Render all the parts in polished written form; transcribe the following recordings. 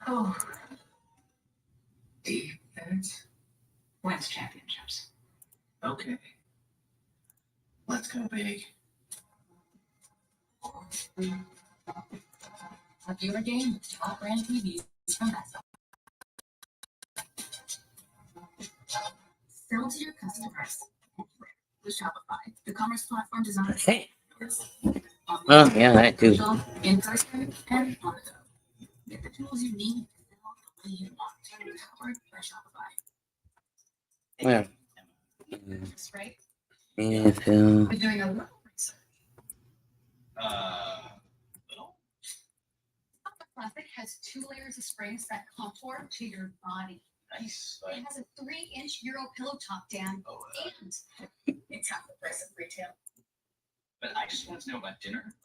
Oh, defense wins championships. Okay, let's go big. A viewer game, top brand TVs from Best Buy. Sell to your customers with Shopify, the commerce platform designed Okay. Oh, yeah, that too. in person and on the go. Get the tools you need to sell the way you want. Powered by Shopify. Well, That's right. yeah, Phil. We're doing a little research. Little? Plastic has 2 layers of springs that contour to your body. Nice. It has a 3-inch Euro pillow top, Dan, and it's half the price of retail. But I just want to know about dinner.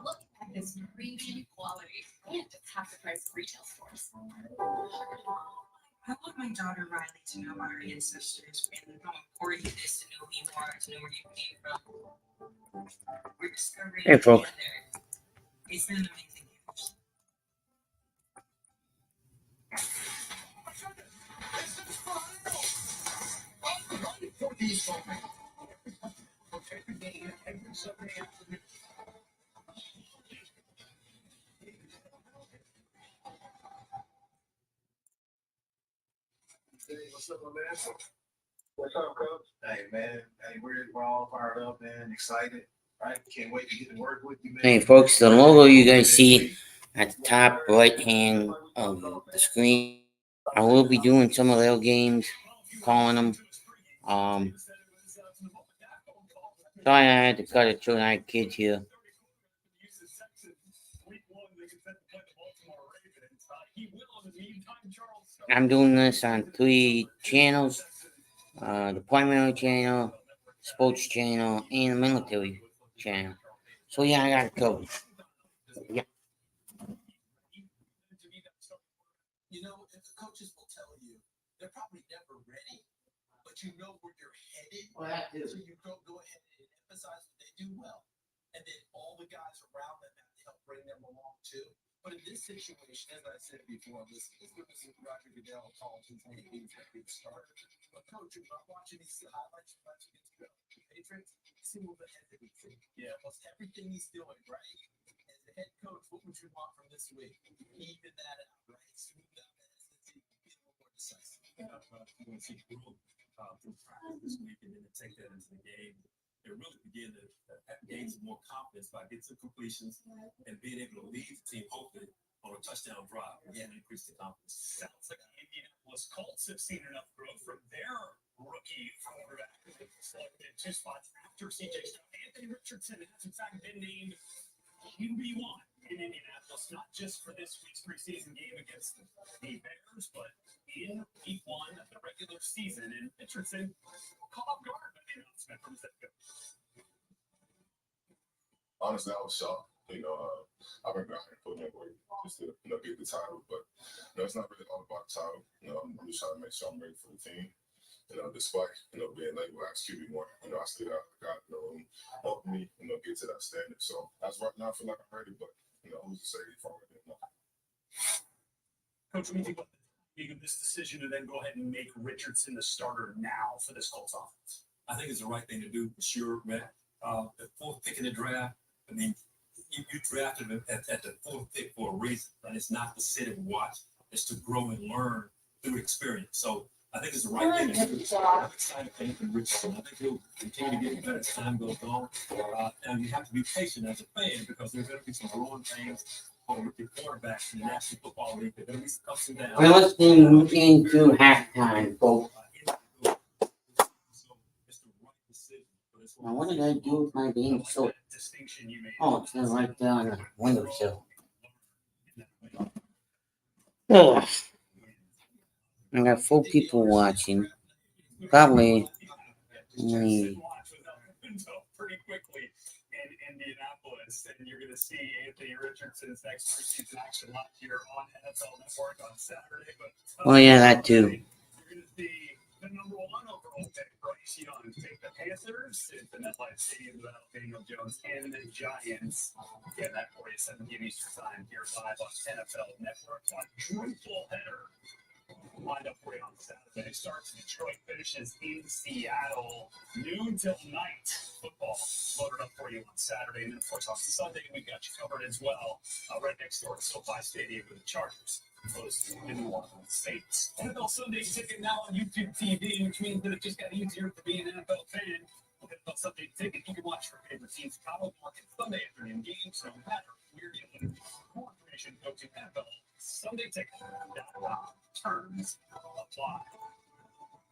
Look at this premium quality, and it's half the price of retail stores. I want my daughter Riley to know about her ancestors and how important it is to know who you are, to know where you came from. We're discovering Hey, folks. together. It's been an amazing years. Hey, what's up, my man? What's up, Coach? Hey, man. Hey, we're all fired up, man. Excited. Right? Can't wait to get to work with you, man. Hey, folks, the logo you guys see at the top right hand of the screen. I will be doing some of their games, calling them. Sorry I had to cut it short. I had kids here. I'm doing this on 3 channels. The primary channel, sports channel, and the military channel. So yeah, I got it covered. Yeah. You know, if the coaches will tell you, they're probably never ready, but you know where you're headed. Well, that too. So you go ahead and emphasize what they do well. And then all the guys around them have to help bring them along too. But in this situation, as I said before, this is Roger Goodell called his name that big starter. But coach, if I'm watching these highlights from last against the Patriots, see what the hesitancy. Yeah. Plus everything he's doing, right? As a head coach, what would you want from this week? Even that out, right? Smooth out that hesitancy, be a little more decisive. You want to see growth through practice this week and then to take that into the game. They really begin to gain some more confidence by getting some completions and being able to lead the team, hopefully, on a touchdown drive and increase the confidence. Sounds like the Indianapolis Colts have seen enough growth from their rookie quarterback who was selected 2 spots after CJ Stroud. Anthony Richardson has in fact been named QB1 in Indianapolis, not just for this week's preseason game against the Bears, but in week 1 of the regular season. And Richardson caught off guard by the announcement from his head coach. Honestly, I was shocked. I've been grinding for them just to get the title, but it's not really all about the title. I'm just trying to make sure I'm ready for the team. Despite being labeled as QB1, I still got helping me get to that standard. So as right now, I feel like I'm ready, but who's to say if I'm ready or not? Coach, what do you think about this decision to then go ahead and make Richardson the starter now for this Colts offense? I think it's the right thing to do for sure, man. The 4th pick in the draft, I mean, you drafted him at the 4th pick for a reason, and it's not to sit and watch, it's to grow and learn through experience. So I think it's the right thing to do. I'm excited for Anthony Richardson. I think he'll continue to get better as time goes on. And you have to be patient as a fan because there's going to be some growing pains for rookie quarterbacks in the National Football League. There's going to be some ups and downs. We're listening into halftime, folks. So it's the right decision. But it's Now, what did I do with my damn soap? Distinction you made. Oh, it's right there on the windowsill. Ugh. I got 4 people watching. Probably only Pretty quickly in Indianapolis, and you're going to see Anthony Richardson's next preseason action live here on NFL Network on Saturday. But oh yeah, that too. you're going to see the number 1 overall pick, Bryce Young, take the Panthers into MetLife Stadium without Daniel Jones and the Giants. Yeah, that 47 Eastern time here live on NFL Network. Quadruple header lined up for you on Saturday. Starts in Detroit, finishes in Seattle. Noon till night football loaded up for you on Saturday. And then, of course, on Sunday, we got you covered as well. Right next door to SoFi Stadium with the Chargers. Close to New Orleans Saints. NFL Sunday Ticket now on YouTube TV, which means that it just got easier to be an NFL fan. With NFL Sunday Ticket, you can watch your favorite teams' college market Sunday afternoon games, no matter where you live. For more information, go to NFL Sunday Ticket.com. Terms apply.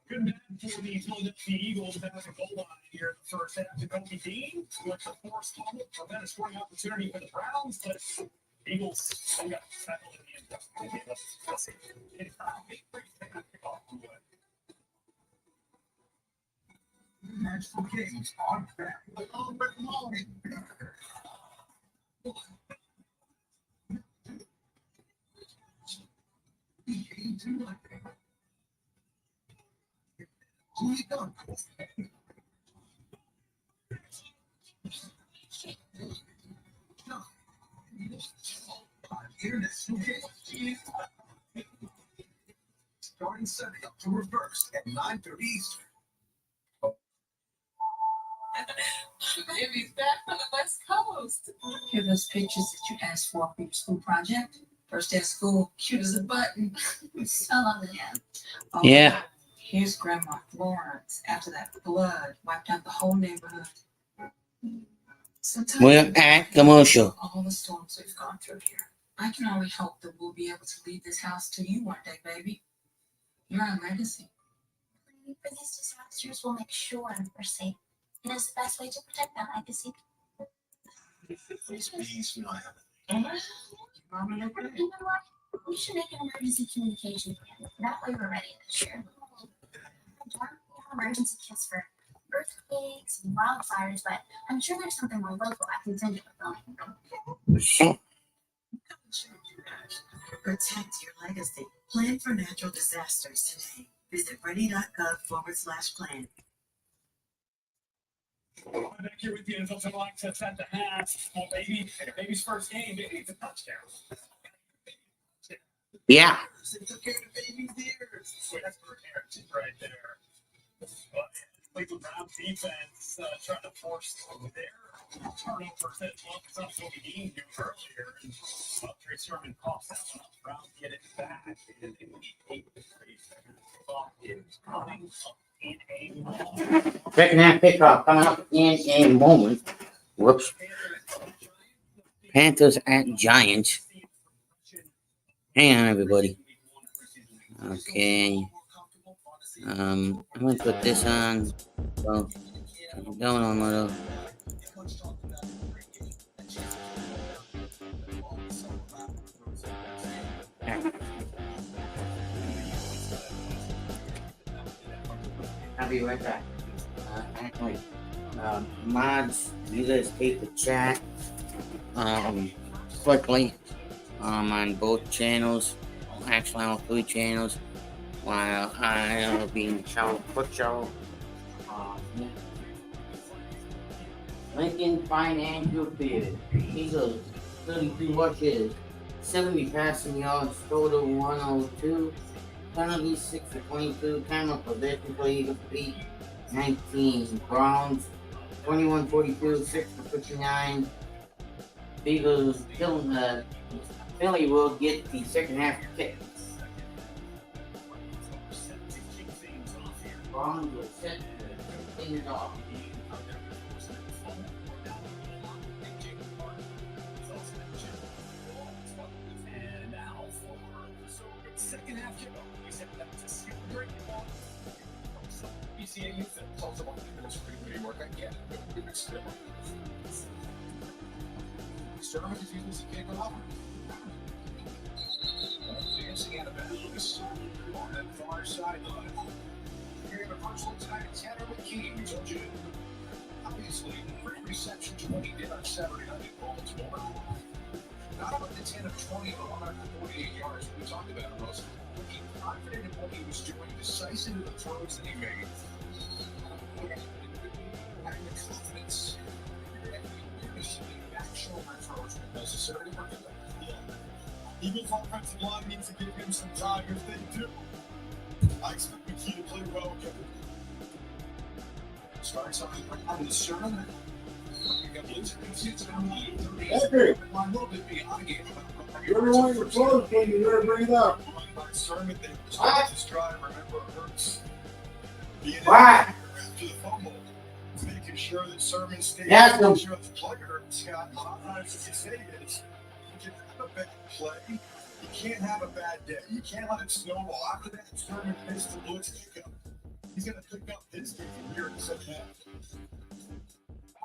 Good man for the Philadelphia Eagles at the goal line here in the first half. Jacoby Dean with the forced fumble, prevent a scoring opportunity for the Browns, but Eagles got tackled in the end zone. They gave up a safety. It's not a big kickoff to win. National games on track. Starting Sunday, October 1st at 9:30 Eastern. Baby's back from the West Coast. Here are those pictures that you asked for your school project. First day of school, cute as a button. So lovely, yeah. Oh, Yeah. Here's Grandma Florence after that blood wiped out the whole neighborhood. Sometimes We're at commercial. all the storms we've gone through here. I can only hope that we'll be able to leave this house to you one day, baby. You're our legacy. For these disasters, we'll make sure we're safe. It is the best way to protect that legacy. Mama, look at it. You know what? We should make an emergency communication plan. That way we're ready this year. We have emergency kits for earthquakes and wildfires, but I'm sure there's something more local I can send you with them. Protect your legacy. Plan for natural disasters today. Visit ready.gov/plan. Back here with you, NFL Total Access at the half. Well, baby's first game, baby, it's a touchdown. Yeah. It took care of the baby's ears. That's for heritage right there. But Cleveland Browns defense trying to force their turnovers that Lucas on Kobe Dean knew earlier. And Trey Sermon coughs that one up. Browns get it back. And they lead 8-3. Clock is coming up in a moment. Second half kickoff coming up in a moment. Whoops. Panthers at Giants. Hang on, everybody. Okay. I'm gonna put this on. So, going on, little. I'll be right back. Actually, mods, you guys take the chat quickly on both channels. Actually, on 3 channels. While I'll be in the shower, quick shower. Lincoln Financial Field. Eagles 32 rushes, 70 passing yards, total 102. Penalties 6 for 22. Time of possession for Eagles beat 19. Browns 21-42, 6 for 59. Eagles killing the Philly will get the second half kick. Browns will set things off. And now for the second half kickoff, we set that to see great ball. PCA youth and it's pretty good work. I get it, but still. Sermon is using the kick off. Dancing out of bounds on that far sideline. Here in a personal attack, Tanner McKee. We told you, obviously, great reception to what he did on Saturday night in Baltimore. Not about the 10 of 20, but 148 yards we talked about it, Russell. Looking confident in what he was doing, decisive in the throws that he made. Having the confidence that he knew some back shoulder throws were necessary. Yeah. Eagles offensive line needs to give him some time. If they do, I expect McKee to play well again. Starts on the sermon. We got blitz. It's going to be a little bit beyond the game. Everyone, you're close when you better bring it up. Sermon, they started this drive. Remember, it hurts. Being What? after the fumble, making sure that Sermon stays. Yes, Making sure the player, Scott, a lot of times what you say is, you can have a bad play. You can't have a bad day. You can't let it snowball. After that, Sermon missed the blitz pickup. He's going to pick up his game here in the second half.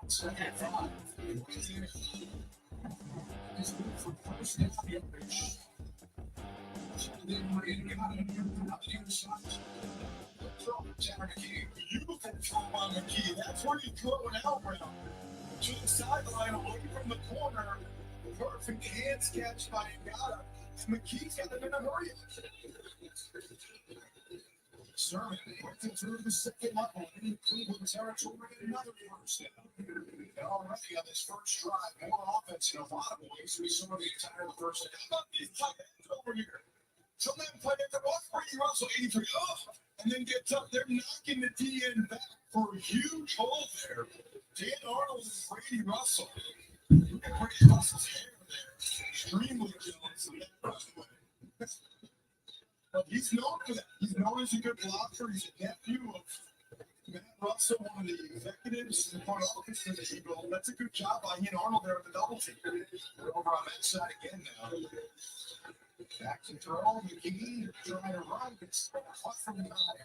Second and 5. He's good for first and yardage. Beautiful throw on McKee. That's where you throw an out route to the sideline away from the corner. Perfect hands catch by Ngata. McKee's got him in a hurry. Sermon working through the second level in Cleveland territory. Another first down. And already on this first drive, more offense in a lot of ways. We saw the entire first half. How about these tight ends over here? Some of them play at the watch Brady Russell 83 and then gets up there knocking the DN back for a huge hole there. Dan Arnold and Brady Russell. Look at Brady Russell's hair there. Extremely jealous of that. But he's known for that. He's known as a good blocker. He's a nephew of Matt Russell, one of the executives in the front office for the Eagles. That's a good job by he and Arnold there at the double team. We're over on that side again now. Back to throw. McKee trying to run. It's caught from the eye.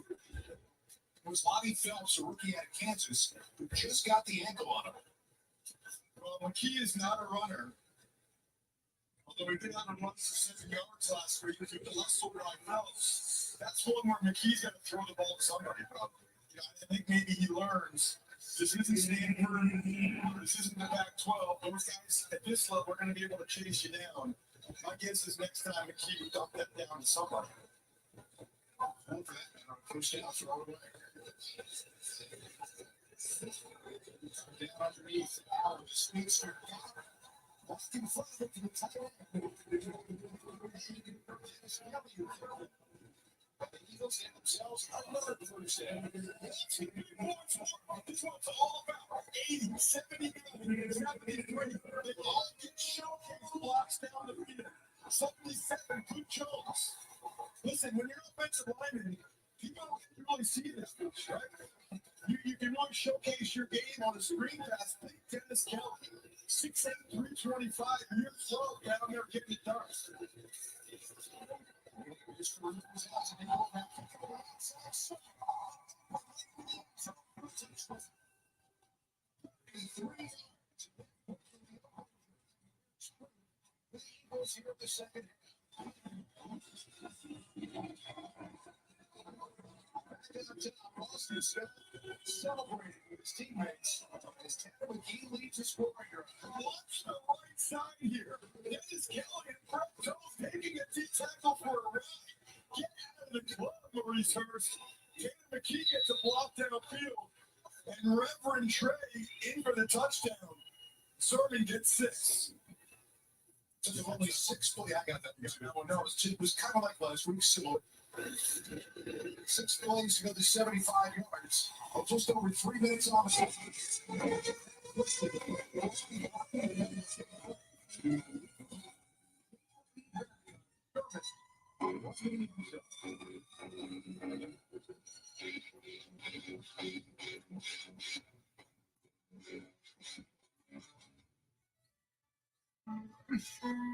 It was Lonnie Phelps, a rookie out of Kansas, who just got the ankle on him. Well, McKee is not a runner. Although he did have a run for 7 yards last week with the hustle by Phelps. That's one where McKee's got to throw the ball to somebody, probably. You know, I think maybe he learns this isn't Stanford. This isn't the Pac-12. Those guys at this level are going to be able to chase you down. My guess is next time McKee would dump that down to somebody. First down, throw it away. Down underneath, out of the speedster. That's too far to the tight end. The Eagles get themselves another first down. This one's all about 80, 70, 73. They all get showcase blocks down the field. 77, good Jones. Listen, when you're offensive lineman, you don't really see this, right? You can really showcase your game on a screen pass. Dennis Kelly, 6'8", 325. You're slow down there getting it done. Here at the second. Celebrating with his teammates as Tanner McKee leads his scoring. Watch the right side here. Dennis Kelly and Brett Toth taking a deep tackle for a ride. Get out of the club, Maurice Hurst. Tanner McKee gets a block downfield. And Reverend Trey in for the touchdown. Sermon gets 6. Took only 6 plays. I got that. No, it was kind of like last week. So 6 plays to go to 75 yards. Just over 3 minutes on the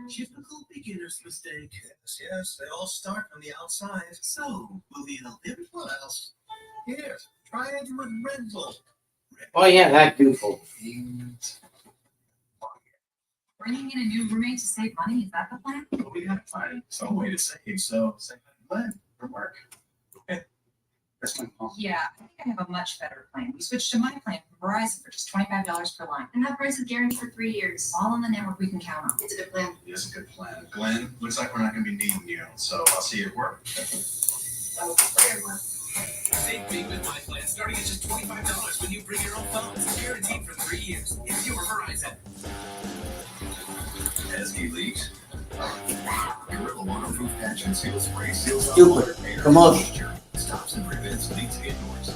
Typical beginner's mistake. Yes, they all start on the outside. So, will you help him? What else? Here, Try it with Red Bull. Oh yeah, that dooful. Bringing in a new roommate to save money, is that the plan? But we gotta find some way to save, so say Glenn from work. Okay. That's my mom. Yeah, I think I have a much better plan. We switched to my plan from Verizon for just $25 per line. And that price is guaranteed for 3 years. All on the network we can count on. It's a good plan. It is a good plan. Glenn, looks like we're not gonna be needing you, so I'll see you at work. Save big with my plan, starting at just $25 when you bring your own phone. Guaranteed for 3 years. It's your Verizon. CLEvsPHI. Gorilla waterproof patch and seal spray seals up Stupid water, air, commotion. moisture, stops and prevents leaks indoors,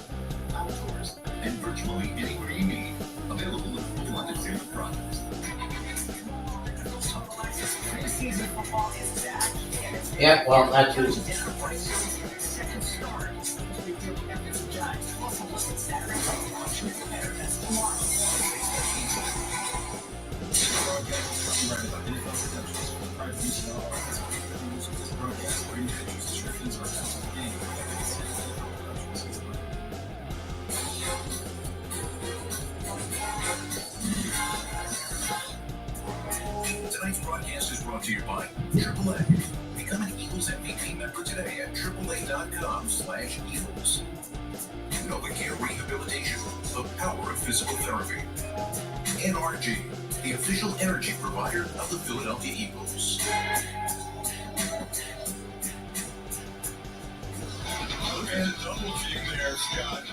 outdoors, and virtually anywhere you need. Available in full undisputed products. Yeah, well, that's who. Tonight's broadcast is brought to you by AAA. Become an Eagles MVP member today at AAA.com/Eagles. NovaCare Rehabilitation, the power of physical therapy. NRG, the official energy provider of the Philadelphia Eagles. And double team there, Scott.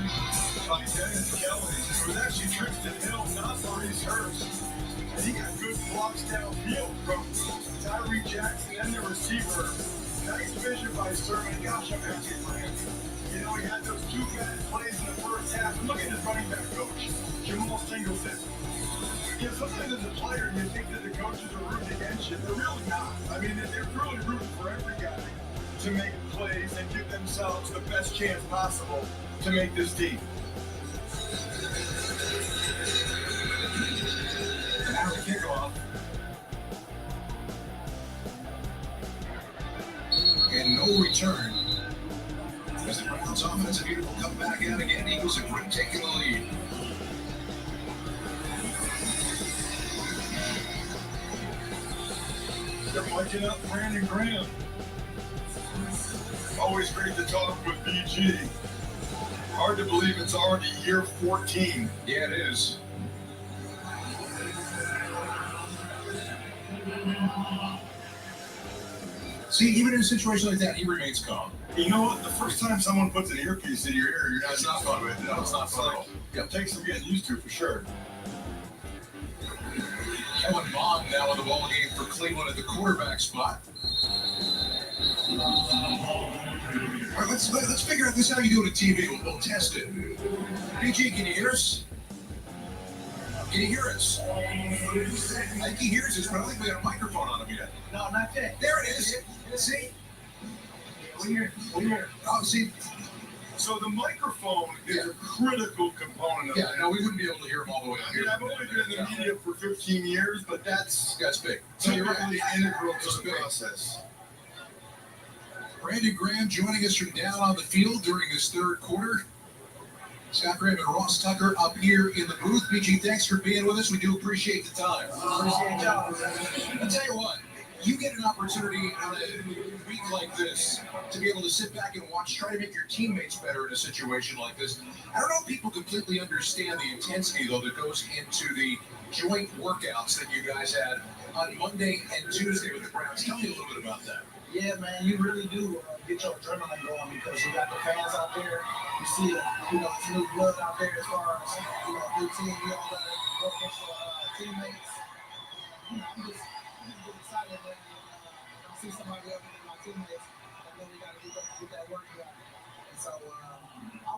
By Dennis Kelly, who was actually Tristan Hill, not Maurice Hurst. And he got good blocks downfield from Tyree Jackson and the receiver. Nice vision by Sermon. Gosh, I'm happy for him. You know, he had those 2 bad plays in the first half. And look at his running back coach, Jamal Singleton. You know, sometimes as a player, you think that the coaches are rooting against you. They're really not. I mean, they're really rooting for every guy to make plays and give themselves the best chance possible to make this team. Now the kickoff. And no return. As the Browns offensive unit will come back in again, Eagles are quick taking the lead. They're miking up Brandon Graham. Always great to talk with BG. Hard to believe it's already year 14. Yeah, it is. See, even in a situation like that, he remains calm. You know what? The first time someone puts an earpiece in your ear, you're not It's not fun. with it. No, it's not fun at all. It takes some getting used to for sure. Kellen Bond now in the ball game for Cleveland at the quarterback spot. All right, let's figure out this how you do it on TV. We'll test it. BG, can you hear us? Can you hear us? I think he hears us, but I don't think we got a microphone on him yet. No, not yet. There it is. See? We're here. Oh, see? So the microphone is a critical component of Yeah, it. no, we wouldn't be able to hear him all the way out I here. mean, I've only been in the media for 15 years, but that's That's big. typically integral to the process. Brandon Graham joining us from down on the field during this third quarter. Scott Graham and Ross Tucker up here in the booth. BG, thanks for being with us. We do appreciate the time. Appreciate y'all. I'll tell you what, you get an opportunity on a week like this to be able to sit back and watch, try to make your teammates better in a situation like this. I don't know if people completely understand the intensity, though, that goes into the joint workouts that you guys had on Monday and Tuesday with the Browns. Tell me a little bit about that. Yeah, man, you really do get your adrenaline going because you got the fans out there. You see, it's new blood out there as far as, new team. You all got to go against your teammates. You just get excited when I see somebody other than my teammates. I know we got to get that work done. And so I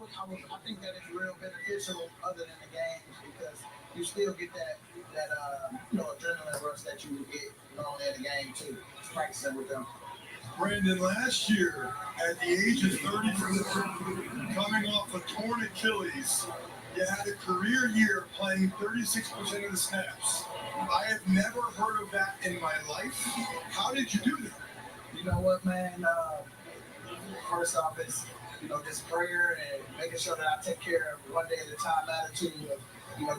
think that is real beneficial other than the games because you still get that adrenaline rush that you would get on at the game too, practicing with them. Brandon, last year, at the age of 34, coming off a torn Achilles, you had a career year playing 36% of the snaps. I have never heard of that in my life. How did you do that? You know what, man? First off, just prayer and making sure that I take care of one day at a time attitude of,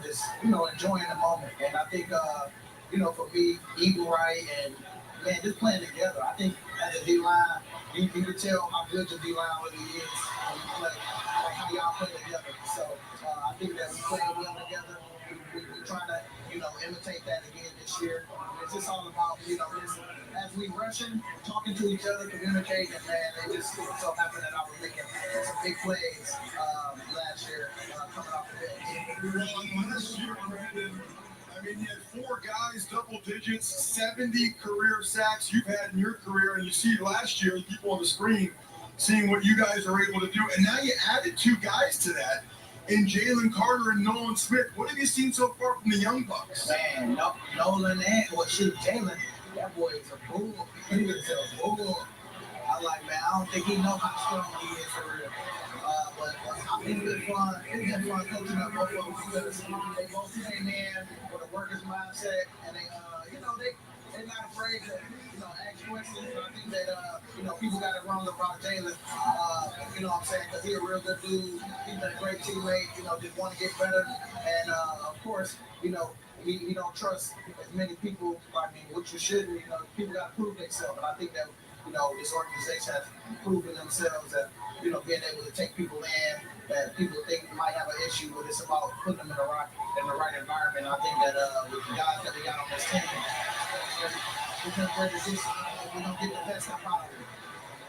just, enjoying the moment. And I think, for me, eating right and, man, just playing together. I think as a D-line, you can tell how good your D-line really is when you play, like how y'all play together. So I think that we play well together. We're trying to, imitate that again this year. It's just all about, just as we rushing, talking to each other, communicating, and man, they just so happen that I was making some big plays last year coming off the bench. Last year, Brandon, I mean, you had 4 guys, double digits, 70 career sacks you've had in your career, and you see last year, people on the screen seeing what you guys are able to do, and now you added 2 guys to that in Jalen Carter and Nolan Smith. What have you seen so far from the Young Bucks? Man, Nolan and Jalen, that boy is a bull. He is a bull. I like, man, I don't think he knows how strong he is for real. But it's been fun. It's been fun coaching up both of them because they both came in with a worker's mindset, and they're not afraid to, ask questions. And I think that, people got it wrong about Jalen. You know what I'm saying? Because he's a real good dude. He's been a great teammate. Just want to get better. And of course, we don't trust as many people. I mean, which you shouldn't. People got to prove themselves. And I think that, this organization has proven themselves that, being able to take people in that people think might have an issue, but it's about putting them in the right environment. I think that with the guys that we got on this team, we're going to play this issue. We're going to get the best out of it.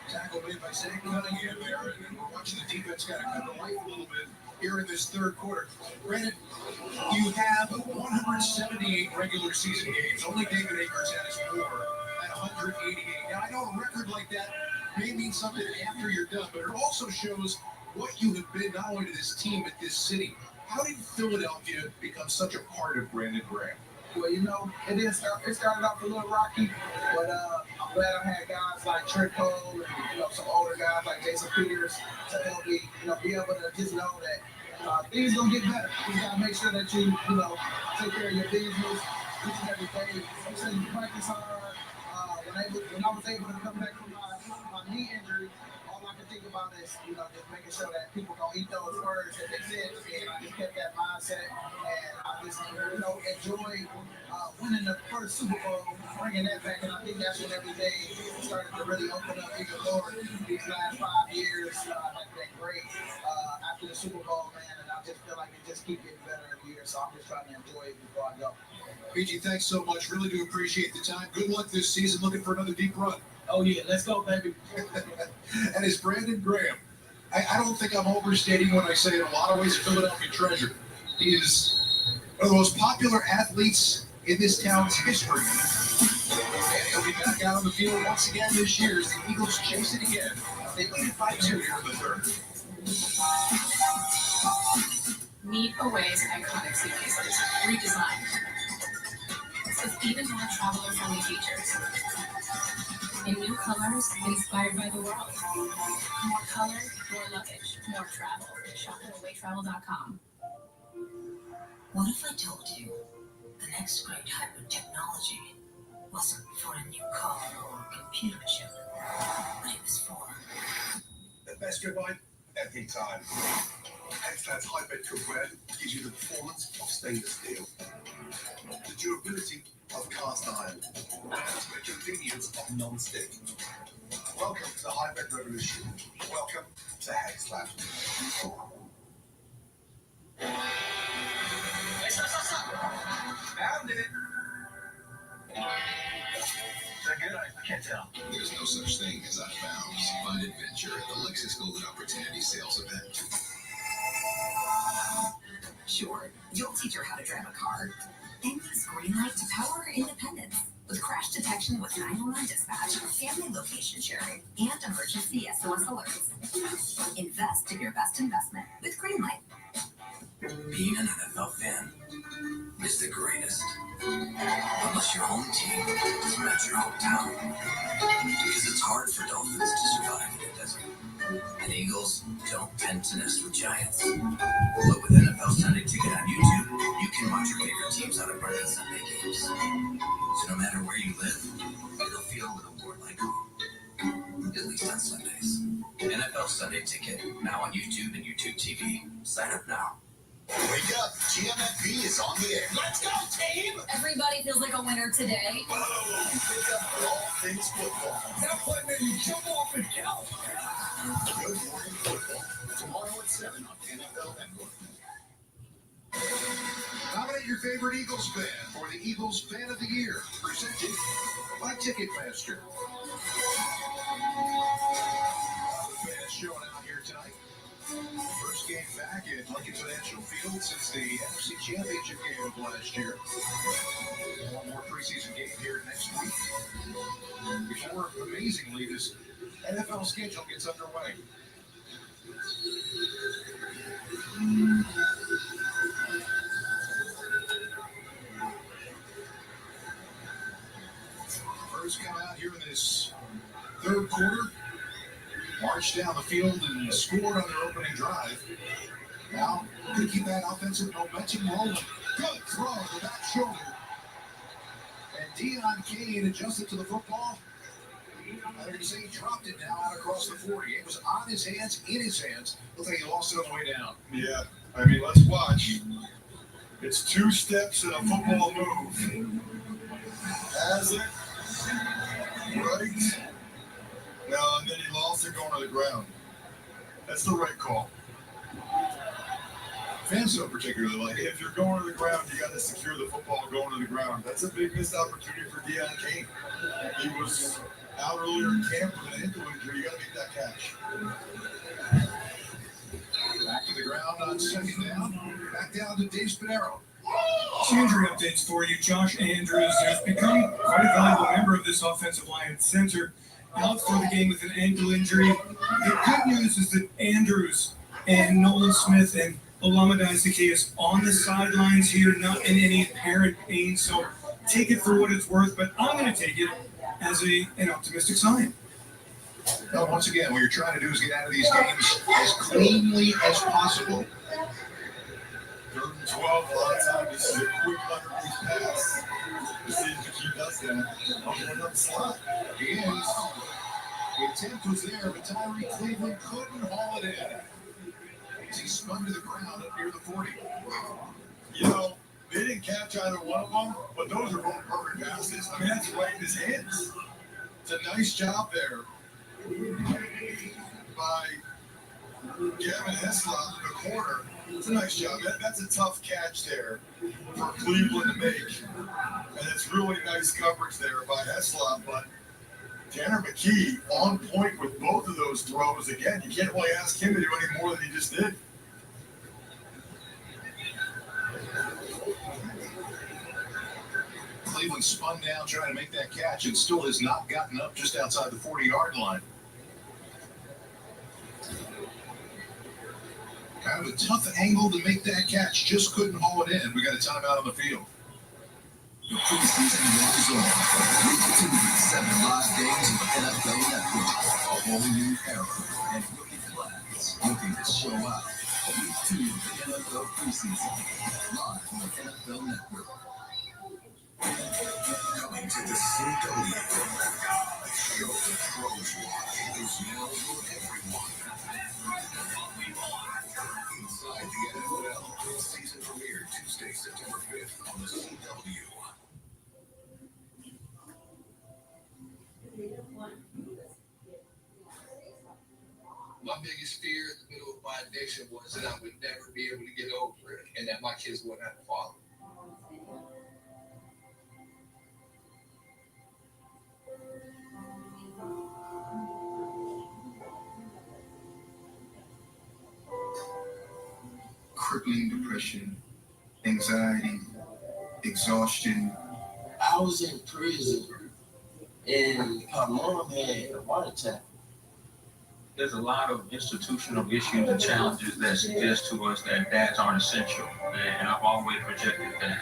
Tackle made by Zach Cunningham there, and we're watching the defense kind of come to life a little bit here in this third quarter. Brandon, you have 178 regular season games. Only David Akers has 4 at 188. Now, I know a record like that may mean something after you're done, but it also shows what you have been not only to this team, but this city. How did Philadelphia become such a part of Brandon Graham? Well, it started off a little rocky, but I'm glad I had guys like Trent Cole and, some older guys like Jason Peters to help me, be able to just know that things gonna get better. You gotta make sure that you, take care of your business each and every day. Make sure you practice hard. When I was able to come back from my knee injury, all I could think about is, just making sure that people don't eat those words that they said to me. And I just kept that mindset, and I just, enjoyed winning the first Super Bowl, bringing that back. And I think that's when everything started to really open up even more. These last 5 years have been great after the Super Bowl, man. And I just feel like it just keeps getting better every year. So I'm just trying to enjoy it before I go. PG, thanks so much. Really do appreciate the time. Good luck this season. Looking for another deep run. Oh, yeah. Let's go, baby. And it's Brandon Graham. I don't think I'm overstating when I say in a lot of ways a Philadelphia treasure. He is one of the most popular athletes in this town's history. And he'll be back out on the field once again this year as the Eagles chase it again. They lead it by 2 here in the third. Meet Away's iconic suitcases, redesigned with even more traveler-friendly features. In new colors inspired by the world. More color, more luggage, more travel. Shop at awaytravel.com. What if I told you the next great hybrid technology wasn't for a new car or computer chip, but it was for The best goodbye every time. Extrad's hybrid cookware gives you the performance of stainless steel, the durability of cast iron, and the convenience of non-stick. Welcome to the hybrid revolution. Welcome to Extrad. Found it. Good, I can't tell. There's no such thing as out of bounds. Find adventure at the Lexus Golden Opportunity Sales Event. Sure, you'll teach her how to drive a car. Then use Greenlight to power her independence. With crash detection with 911 dispatch, family location sharing, and emergency SOS alerts. Invest in your best investment with Greenlight. Being an NFL fan is the greatest. Unless your home team doesn't match your hometown. Because it's hard for dolphins to survive in the desert. And eagles don't tend to nest with giants. But with NFL Sunday Ticket on YouTube, you can watch your favorite teams out of practice Sunday games. So no matter where you live, it'll feel a little more like home. At least on Sundays. NFL Sunday Ticket, now on YouTube and YouTube TV. Sign up now. Wake up, GMFB is on the air. Let's go, team! Everybody feels like a winner today. Whoa! Pick up all things football. That play made me jump off and count. Good morning football. Tomorrow at 7 on NFL Network. Nominate your favorite Eagles fan for the Eagles Fan of the Year, presented by Ticketmaster. The fans showing out here tonight. First game back at Lincoln Financial Field since the NFC Championship game of last year. One more preseason game here next week. Before, amazingly, this NFL schedule gets underway. First come out here in this third quarter, marched down the field and scored on their opening drive. Now, going to keep that offensive momentum rolling. Good throw to the back shoulder. And Deion Kane adjusted to the football. I'm going to say he dropped it now out across the 40. It was on his hands, in his hands. Looks like he lost it on the way down. Yeah, I mean, let's watch. It's 2 steps in a football move. Has it? Right? No, and then he lost it going to the ground. That's the right call. Fans don't particularly like it. If you're going to the ground, you got to secure the football going to the ground. That's a big missed opportunity for Deion Kane. He was out earlier in camp with an ankle injury. You got to make that catch. Back to the ground on second down. Back down to Dave Spinero. Injury updates for you. Josh Andrews has become quite a valuable member of this offensive line at center. Out for the game with an ankle injury. The good news is that Andrews and Nolan Smith and Olamide Zaccheaus on the sidelines here, not in any apparent pain. So take it for what it's worth, but I'm going to take it as an optimistic sign. No, once again, what you're trying to do is get out of these games as cleanly as possible. 3rd and 12, a lot of times this is a quick 100-yard pass. To see if he does that. I'm on the slot. He is. The attempt was there, but Tyree Cleveland couldn't haul it in. As he spun to the ground up near the 40. You know, they didn't catch either one of them, but those are both perfect passes. I mean, that's right in his hands. It's a nice job there by Gavin Heslop in the corner. It's a nice job. That's a tough catch there for Cleveland to make. And it's really nice coverage there by Heslop. But Tanner McKee on point with both of those throws. Again, you can't really ask him to do any more than he just did. Cleveland spun down trying to make that catch and still has not gotten up just outside the 40-yard line. Kind of a tough angle to make that catch. Just couldn't haul it in. We got a timeout on the field. The preseason rolls on. Week 2, 7 live games of NFL Network. A whole new era and rookie class looking to show out. Week 2 of the NFL preseason. Live on the NFL Network. Coming to the CLEvsPHI. Show the pros watch is now for everyone. Inside the NFL, season premiere Tuesday, September 5th on the CW. My biggest fear in the middle of my addiction was that I would never be able to get over it and that my kids wouldn't have a father. Crippling depression, anxiety, exhaustion. I was in prison and my mom had a heart attack. There's a lot of institutional issues and challenges that suggest to us that dads aren't essential, and I've always rejected that.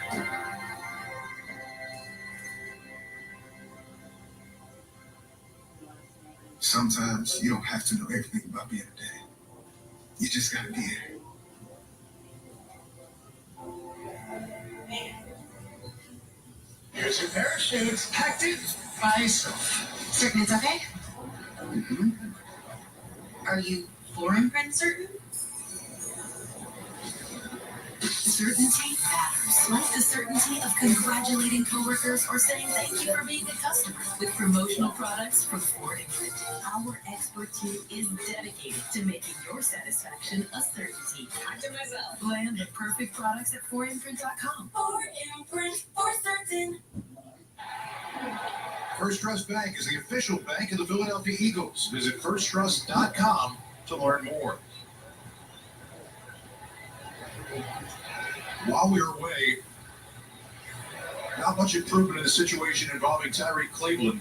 Sometimes you don't have to know everything about being a dad. You just gotta be there. Here's your parachutes, packed in by yourself. Sickness okay? Mm-hmm. Are you 4imprint certain? Certainty matters. Like the certainty of congratulating coworkers or saying thank you for being a customer. With promotional products from 4imprint, our expert team is dedicated to making your satisfaction a certainty. Talk to myself. Land the perfect products at 4imprint.com. 4imprint, for certain. First Trust Bank is the official bank of the Philadelphia Eagles. Visit firsttrust.com to learn more. While we were away, not much improvement in the situation involving Tyreek Cleveland.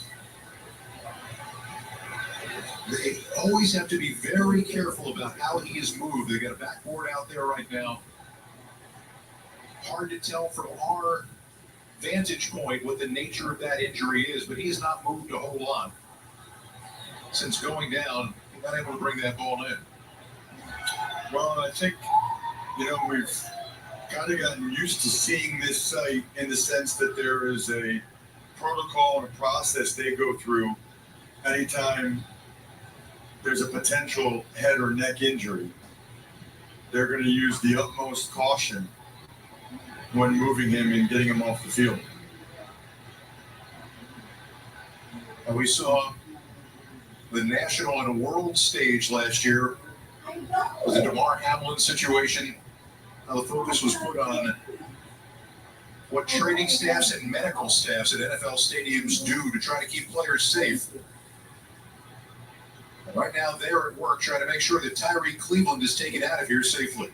They always have to be very careful about how he is moved. They got a backboard out there right now. Hard to tell from our vantage point what the nature of that injury is, but he has not moved a whole lot since going down. He's not able to bring that ball in. Well, I think, we've kind of gotten used to seeing this site in the sense that there is a protocol and a process they go through anytime there's a potential head or neck injury. They're going to use the utmost caution when moving him and getting him off the field. And we saw the national and a world stage last year with the DeMar Hamlin situation. How the focus was put on what training staffs and medical staffs at NFL stadiums do to try to keep players safe. And right now, they're at work trying to make sure that Tyreek Cleveland is taken out of here safely.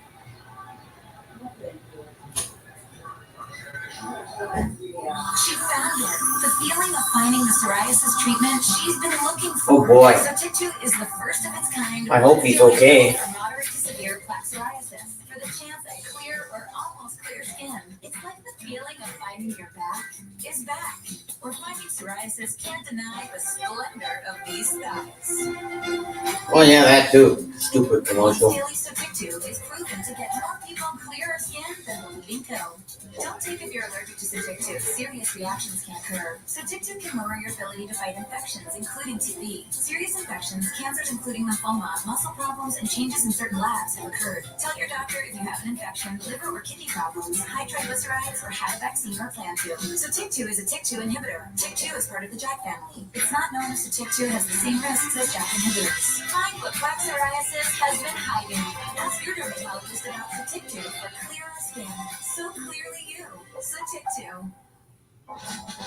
She found it. The feeling of finding the psoriasis treatment she's been looking for. Oh boy. Subject2 is the first of its kind. I hope he's okay. For moderate to severe plaque psoriasis. For the chance at clear or almost clear skin. It's like the feeling of finding your back is back. Or finding psoriasis can't deny the splendor of these thighs. Oh yeah, that too. Stupid commercial. Daily Subject2 is proven to get more people clearer skin than the leading pill. Don't take if you're allergic to Subject2. Serious reactions can occur. Subject2 can lower your ability to fight infections, including TB. Serious infections, cancers including lymphoma, muscle problems, and changes in certain labs have occurred. Tell your doctor if you have an infection, liver or kidney problems, high triglycerides, or had a vaccine or plan to. Subject2 is a TYK2 inhibitor. TYK2 is part of the JAK family. It's not known if Subject2 has the same risks as JAK inhibitors. Find what plaque psoriasis has been hiding. Ask your dermatologist about Subject2 for clearer skin. So clearly you. Subject2.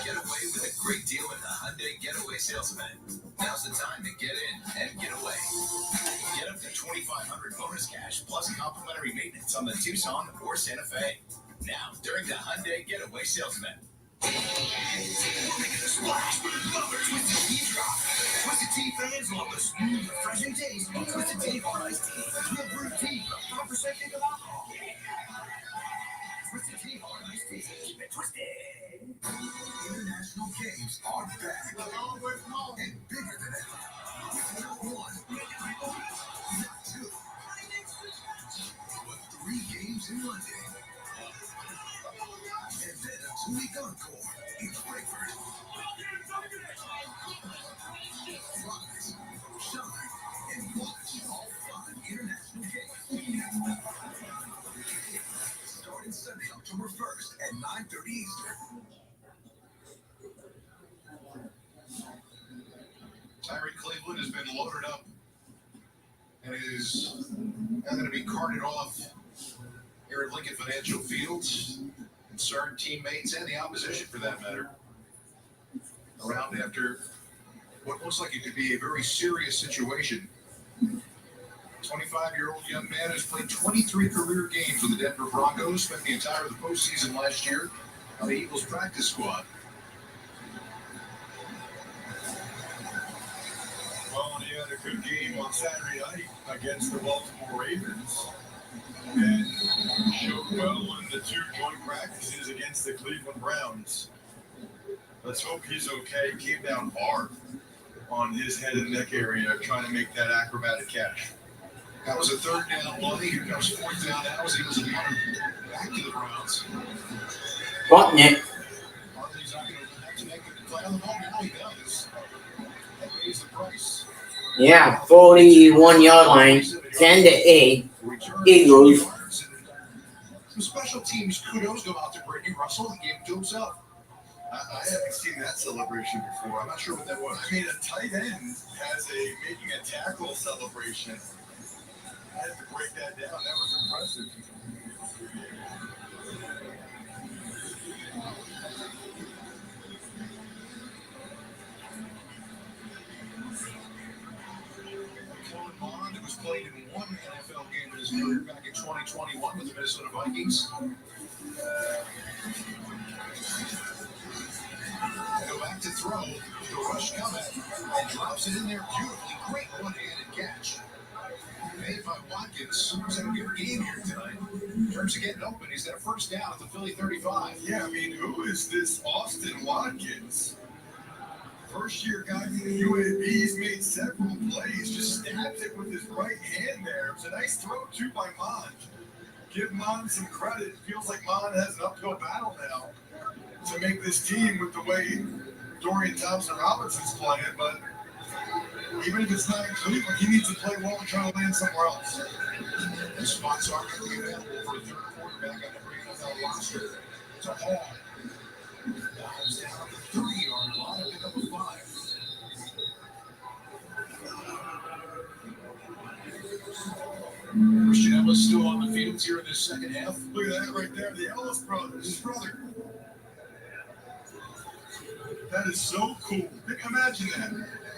Get away with a great deal at the Hyundai Getaway Sales Event. Now's the time to get in and get away. Get up to $2,500 bonus cash plus complimentary maintenance on the Tucson or Santa Fe. Now, during the Hyundai Getaway Sales Event. Making a splash with another Twisted Tea drop. Twisted Tea fans love the smooth, refreshing taste of Twisted Tea Hard Iced Tea. Real brewed tea, 5% of alcohol. Twisted Tea Hard Iced Tea. Keep it twisted. International games are back. And bigger than ever. With not one, not two, but 3 games in London. And then a 2-week encore in Frankfurt. Rise, shine, and watch all fun international games. Starting Sunday, October 1st at 9:30 Eastern. Tyreek Cleveland has been loaded up and is now going to be carted off here at Lincoln Financial Field. Concerned teammates and the opposition, for that matter, around after what looks like it could be a very serious situation. 25-year-old young man has played 23 career games with the Denver Broncos, spent the entire of the postseason last year on the Eagles practice squad. Well, he had a good game on Saturday night against the Baltimore Ravens and showed well in the 2 joint practices against the Cleveland Browns. Let's hope he's okay. Came down hard on his head and neck area trying to make that acrobatic catch. That was a 3rd down play. Here comes 4th down now as Eagles back to the Browns. Button it. Hartley's not going to have to make the play on the ball. Now he does. That pays the price. Yeah, 41-yard line. 10 to 8. Eagles. Some special teams kudos go out to Brittany Russell and gave it to himself. I haven't seen that celebration before. I'm not sure what that was. I mean, a tight end has making a tackle celebration. I had to break that down. That was impressive. Kellen Mond was played in one NFL game in his career back in 2021 with the Minnesota Vikings. Go back to throw. The rush coming and drops it in there beautifully. Great one-handed catch. PHIvsCLE has had a good game here tonight. In terms of getting open, he's got a first down at the Philly 35. Yeah, I mean, who is this Austin Watkins? First-year guy from the UAB. He's made several plays. Just stabs it with his right hand there. It was a nice throw, too, by Mond. Give Mond some credit. Feels like Mond has an uphill battle now to make this team with the way Dorian Thompson-Robinson's playing, but even if it's not in Cleveland, he needs to play well and try to land somewhere else. The spots are going to be available for a third quarterback on every NFL roster. To Hall. Dives down at the 30-yard line and pick up a 5. Christian Ellis still on the field here in this second half. Look at that right there, the Ellis brothers, his brother. That is so cool. Imagine that.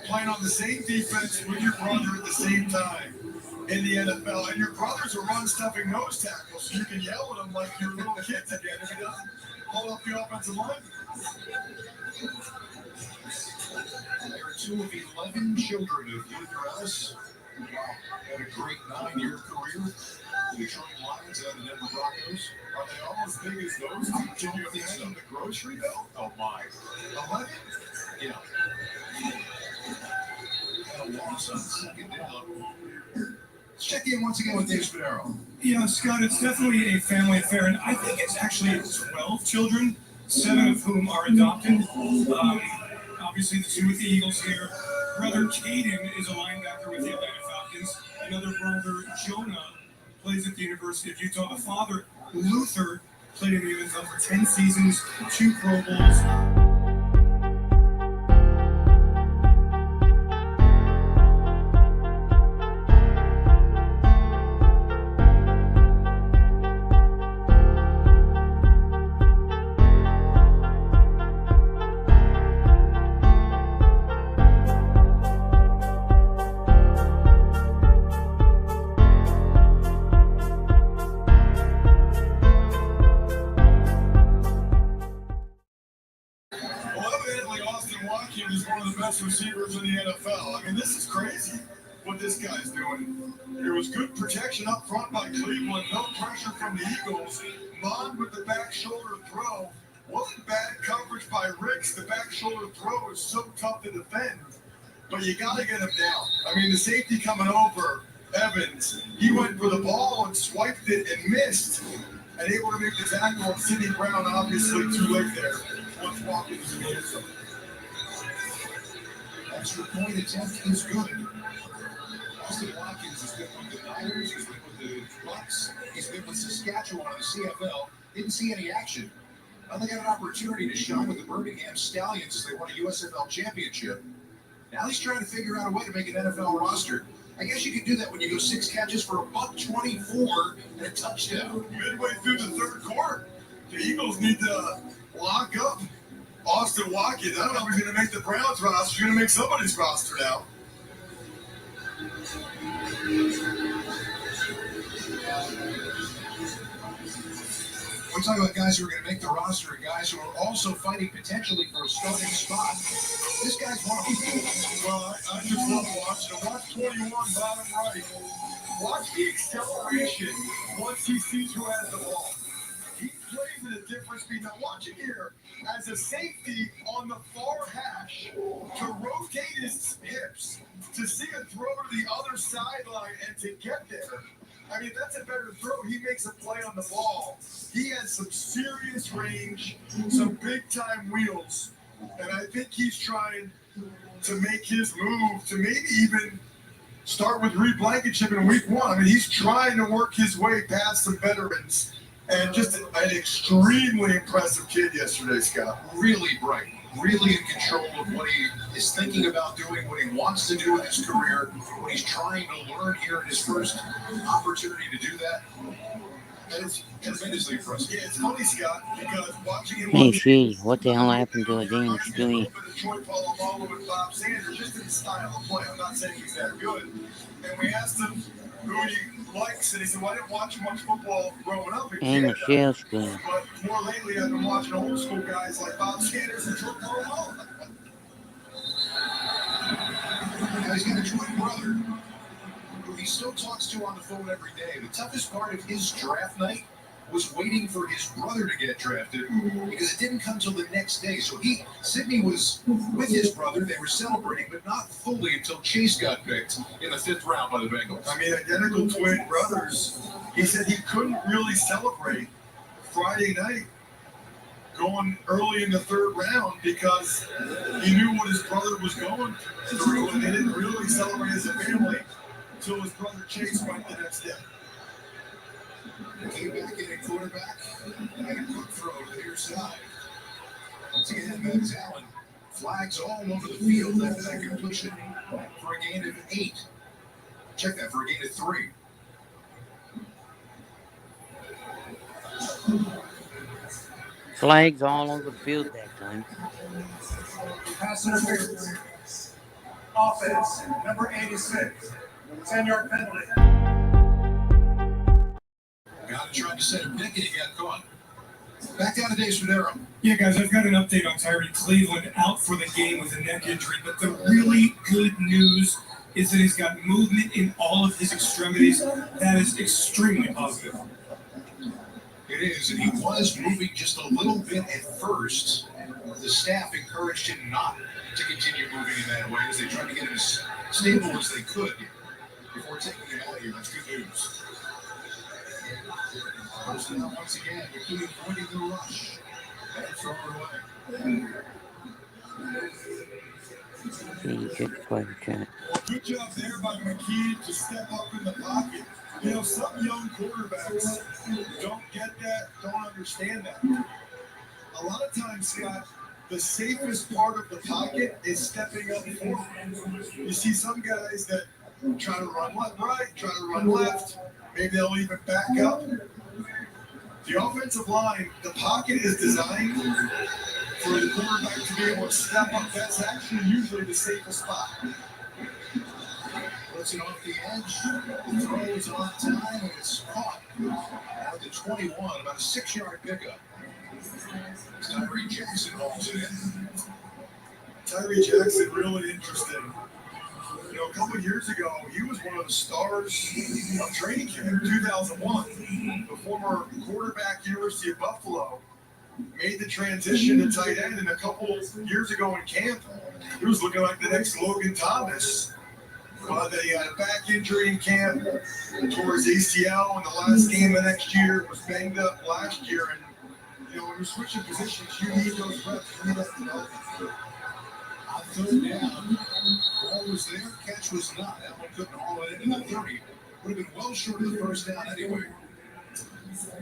Playing on the same defense with your brother at the same time in the NFL. And your brother's a run-stuffing nose tackle, so you can yell at him like you're little kids again if he doesn't hold up the offensive line. There are 2 of 11 children of Luther Ellis. Had a great 9-year career. The Detroit Lions and the Denver Broncos. Are they all as big as those? Can you imagine the grocery bill? Oh my. 11? Yeah. A loss on second down. Let's check in once again with Dave Spadaro. Yeah, Scott, it's definitely a family affair, and I think it's actually 12 children, 7 of whom are adopted. Obviously, the 2 with the Eagles here. Brother Caden is a linebacker with the Atlanta Falcons. Another brother, Jonah, plays at the University of Utah. A father, Luther, played in the NFL for 10 seasons, 2 Pro Bowls. Receivers in the NFL. I mean, this is crazy what this guy's doing. There was good protection up front by Cleveland, no pressure from the Eagles. Mond with the back shoulder throw. Wasn't bad coverage by Ricks. The back shoulder throw is so tough to defend, but you got to get him down. I mean, the safety coming over, Evans, he went for the ball and swiped it and missed, and able to make the tackle. And Sidney Brown obviously too late there. Once Watkins made it. Extra point attempt is good. Austin Watkins has been with the Niners, he's been with the Bucks, he's been with Saskatchewan in the CFL. Didn't see any action. Now they got an opportunity to shine with the Birmingham Stallions as they won a USFL championship. Now he's trying to figure out a way to make an NFL roster. I guess you could do that when you go 6 catches for $124 and a touchdown. Midway through the third quarter, the Eagles need to lock up Austin Watkins. I don't know if he's going to make the Browns roster. He's going to make somebody's roster now. We're talking about guys who are going to make the roster and guys who are also fighting potentially for a starting spot. This guy's one of them. Well, I just love watching him. Watch 21, bottom right. Watch the acceleration once he sees who has the ball. He plays in a different speed. Now watch it here. As a safety on the far hash, to rotate his hips, to see a throw to the other sideline and to get there. I mean, that's a better throw. He makes a play on the ball. He has some serious range, some big-time wheels, and I think he's trying to make his move to maybe even start with Reed Blankenship in week 1. I mean, he's trying to work his way past some veterans, and just an extremely impressive kid yesterday, Scott. Really bright, really in control of what he is thinking about doing, what he wants to do with his career, what he's trying to learn here in his first opportunity to do that. And it's tremendously impressive. Yeah, it's funny, Scott, because watching him Hey, Shee, what the hell happened to Adina Stewie? Troy Polamalu and Bob Sanders, just in his style of play. I'm not saying he's that good. And we asked him who he likes, and he said, well, I didn't watch much football growing up. And Michelle Stewie. But more lately, I've been watching old school guys like Bob Sanders and Troy Polamalu. Now he's got a twin brother who he still talks to on the phone every day. The toughest part of his draft night was waiting for his brother to get drafted because it didn't come till the next day. So Sidney was with his brother. They were celebrating, but not fully until Chase got picked in the 5th round by the Bengals. I mean, identical twin brothers. He said he couldn't really celebrate Friday night going early in the 3rd round because he knew what his brother was going through, and they didn't really celebrate as a family until his brother Chase went the next day. Came back in at quarterback and had a quick throw to the near side. Once again, Max Allen flags all over the field after that completion for a gain of 8. Check that, for a gain of 3. Flags all over the field that time. Pass interference. Offense, number 86. 10-yard penalty. Got to try to set him Nick and he got caught. Back down to Dave Spadero. Yeah, guys, I've got an update on Tyree Cleveland out for the game with a neck injury, but the really good news is that he's got movement in all of his extremities. That is extremely positive. It is, and he was moving just a little bit at first. The staff encouraged him not to continue moving in that way as they tried to get him as stable as they could before taking him out of here. That's good news. First down once again, McKee avoiding the rush. And throw it away. See, check player chat. Good job there by McKee to step up in the pocket. You know, some young quarterbacks don't get that, don't understand that. A lot of times, Scott, the safest part of the pocket is stepping up forward. You see some guys that try to run right, try to run left. Maybe they'll even back up. The offensive line, the pocket is designed for the quarterback to be able to step up. That's actually usually the safest spot. Puts it off the edge. The throw is on time and it's caught. Out to 21, about a 6-yard pickup. Tyree Jackson holds it in. Tyree Jackson, really interesting. You know, a couple of years ago, he was one of the stars of training camp in 2001. The former quarterback, University of Buffalo, made the transition to tight end, and a couple years ago in camp, he was looking like the next Logan Thomas. But he had a back injury in camp, towards ACL in the last game of next year, was banged up last year, and you know, when you're switching positions, you need those reps, you need that development. On 3rd down, ball was there, catch was not. That one couldn't haul it into the 30. Would have been well short of the 1st down anyway.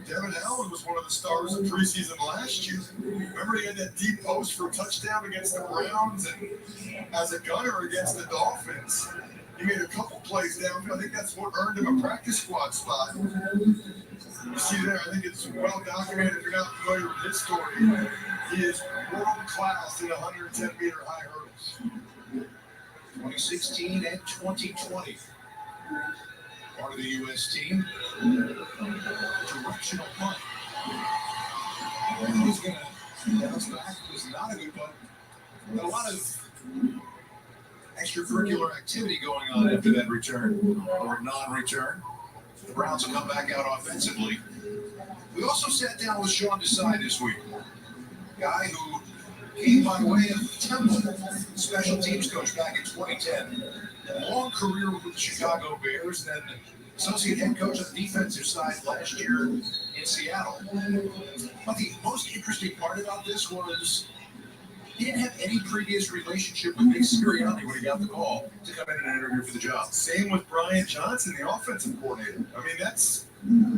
Devin Allen was one of the stars of preseason last year. Remember, he had that deep post for a touchdown against the Browns, and as a gunner against the Dolphins, he made a couple plays downfield. I think that's what earned him a practice squad spot. You see there, I think it's well documented. If you're not familiar with his story, he is world class in 110-meter high hurdles. 2016 and 2020. Part of the U.S. team. Directional punt. And he's going to bounce back. It was not a good punt. But a lot of extracurricular activity going on after that return or non-return. The Browns will come back out offensively. We also sat down with Sean Desai this week. Guy who came by way of Temple, special teams coach back in 2010. Long career with the Chicago Bears, and then associate head coach on the defensive side last year in Seattle. But the most interesting part about this was He didn't have any previous relationship with Nick Sirianni when he got the call to come in and interview for the job. Same with Brian Johnson, the offensive coordinator. I mean, that's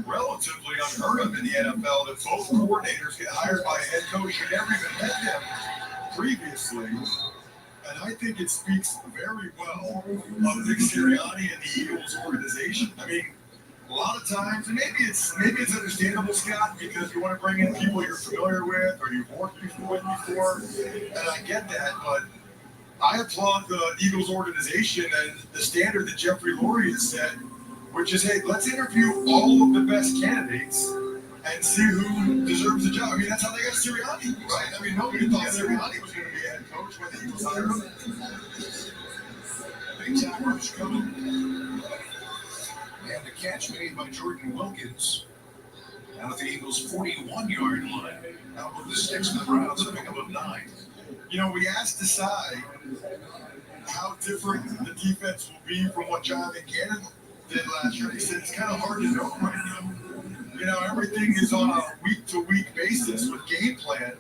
relatively unheard of in the NFL that both coordinators get hired by a head coach who never even met them previously. And I think it speaks very well of Nick Sirianni and the Eagles organization. I mean, a lot of times, and maybe it's understandable, Scott, because you want to bring in people you're familiar with or you've worked with before, and I get that, but I applaud the Eagles organization and the standard that Jeffrey Lurie has set, which is, hey, let's interview all of the best candidates and see who deserves the job. I mean, that's how they got Sirianni, right? I mean, nobody thought Sirianni was going to be a head coach when the Eagles hired him. Big time rush coming. And the catch made by Jordan Wilkins out at the Eagles' 41-yard line. Out with the sticks of the Browns, a pickup of 9. You know, we asked Desai how different the defense will be from what Jonathan Gannon did last year. He said it's kind of hard to know right now. You know, everything is on a week-to-week basis with game plan.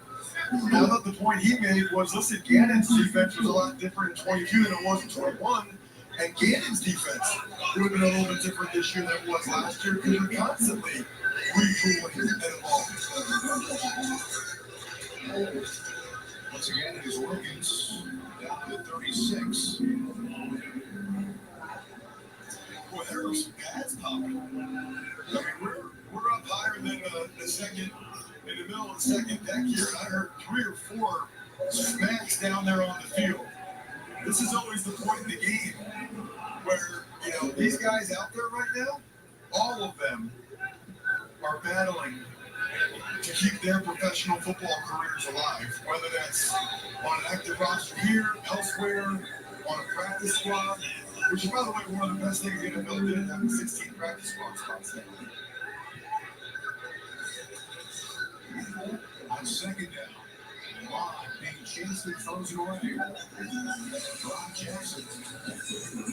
Now that the point he made was, listen, Gannon's defense was a lot different in 22 than it was in 21. And Gannon's defense would have been a little bit different this year than it was last year because they're constantly retooling and evolving. Once again, it is Wilkins down to 36. Boy, there are some pads popping. I mean, we're up higher than the second, in the middle of the second deck here, and I heard 3 or 4 smacks down there on the field. This is always the point in the game where, you know, these guys out there right now, all of them are battling to keep their professional football careers alive, whether that's on an active roster here, elsewhere, on a practice squad, which is, by the way, one of the best things the NFL did, having 16 practice squad spots there. On second down, Vaughn being chased and throws it away. Ron Jackson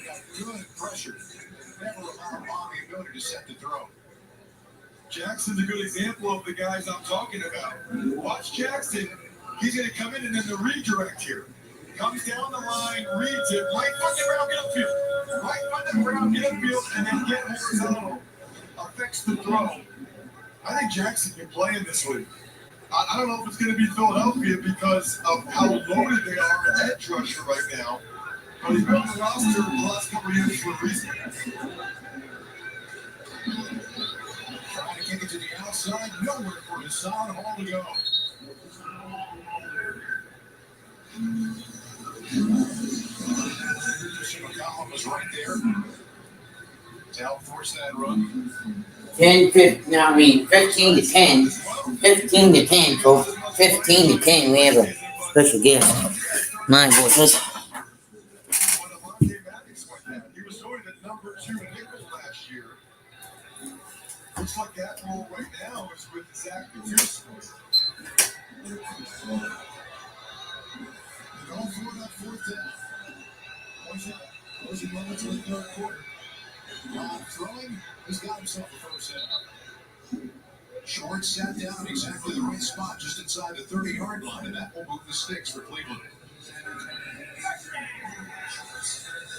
got good pressure. Never allowed Vaughn the ability to set the throw. Jackson's a good example of the guys I'm talking about. Watch Jackson. He's going to come in and then the redirect here. Comes down the line, reads it, right foot around, get upfield. Right foot around, get upfield, and then get horizontal. Affects the throw. I think Jackson can play in this league. I don't know if it's going to be Philadelphia because of how loaded they are at edge rusher right now. But he's been on the roster the last couple of years for a reason. Trying to kick it to the outside, nowhere for Hassan Hall to go. McCollum was right there to help force that run. 15 to 10. 15 to 10, folks. 15 to 10. We have a special guest. My voice. He was doing the number 2 nickel last year. Looks like that role right now is with Zach Peterson. They're going for that 4th down. Closing moments in the 3rd quarter. Throwing, he's got himself a first down. Short sat down in exactly the right spot, just inside the 30-yard line, and that will move the sticks for Cleveland.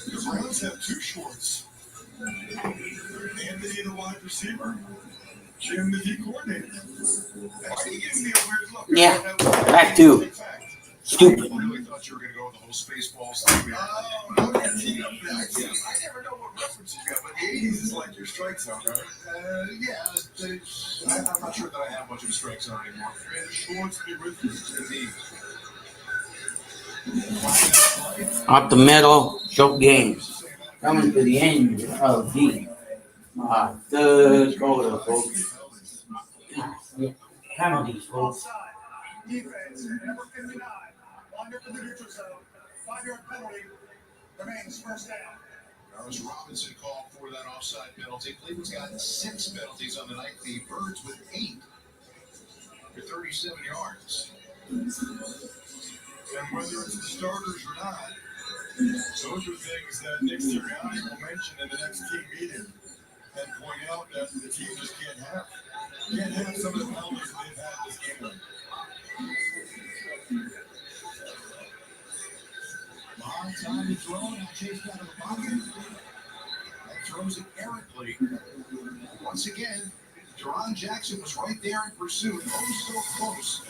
The Browns have 2 shorts. Anthony, the wide receiver. Jim, the D coordinator. Why are you giving me a weird look? Yeah, back to stupid. I really thought you were going to go with the whole Spaceballs thing. No, I never know what references you got, but the 80s is like your strike zone, right? Yeah, I'm not sure that I have much of a strike zone anymore. Schwartz be with you. Up the middle, short games. Coming to the end of the 3rd quarter, folks. Penalties, folks. Defense, number 59, under the neutral zone, 5-yard penalty, remains first down. Carlos Robinson called for that offside penalty. Cleveland's got 6 penalties on the night. The Birds with 8 for 37 yards. And whether it's the starters or not, those are things that Nick Sirianni will mention in the next team meeting and point out that the team just can't have. Can't have some of the penalties that they've had this game. Devon Jackson was right there in pursuit, oh so close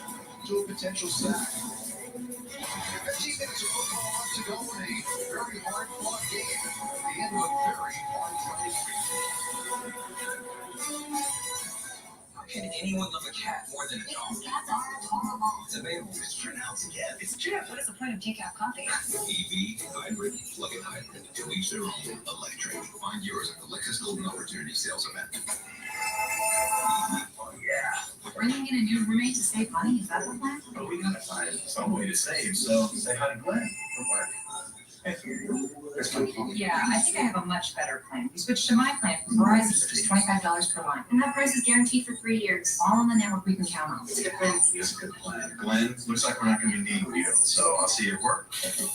to a potential sack. 15 minutes of football left to go in a very hard-fought game. The end of a very hard-fighting week. Can anyone love a cat more than a dog? Cats are adorable. It's available. It's pronounced Jeff. It's Jeff, what is the point of decaf coffee? EV, hybrid, plug-in hybrid. To each their own. Electric. Find yours at the Lexus Golden Opportunity Sales Event. Oh, yeah. Bringing in a new roommate to save money, is that the plan? But we gotta find some way to save, so say hi to Glenn from work. Yeah, I think I have a much better plan. We switched to my plan from Verizon, which is $25 per line. And that price is guaranteed for 3 years. All on the network we can count on. It's a good plan. It's a good plan. Glenn, looks like we're not gonna be needing you, so I'll see you at work. Save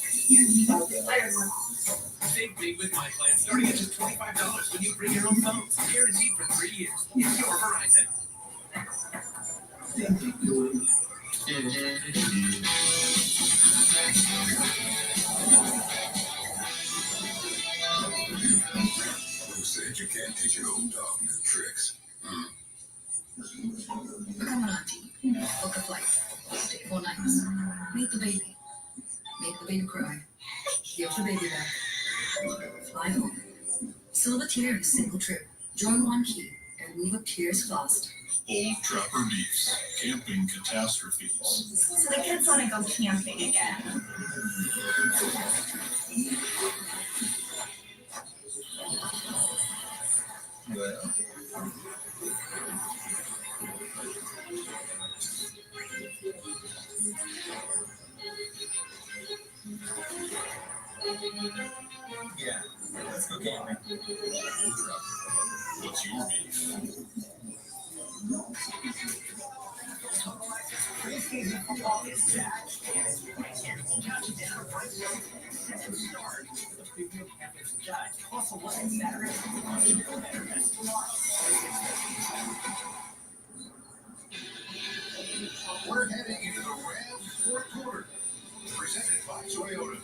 big with my plan. Starting at just $25 when you bring your own phone. Guaranteed for 3 years. It's your Verizon. Who said you can't teach your old dog new tricks? Come on, Auntie. Book a flight. Stay 4 nights. Meet the baby. Make the baby cry. Give the baby back. Fly home. Solitaire is a single trip. Join one key and move up tiers fast. Old Trapper Beefs, camping catastrophes. So the kids want to go camping again. Well, Yeah, let's go camping. what's your beef? Preseason football is back, and it's counting down for the start. The preview camp is done. Also, one Saturday, better best tomorrow. We're heading into the Rams fourth quarter, presented by Toyota.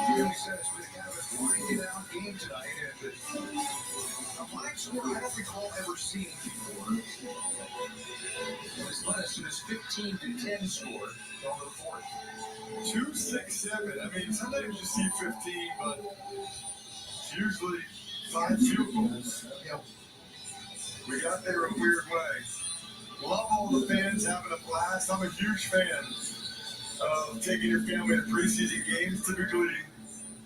Really says we're going to have a grind-it-out game tonight, and a blind score I don't recall ever seeing before. It was led as soon as 15-10 score on the fourth. 2, 6, 7. I mean, sometimes you see 15, but it's usually 5 field goals. Yep. We got there a weird way. Love all the fans having a blast. I'm a huge fan of taking your family to preseason games. Typically,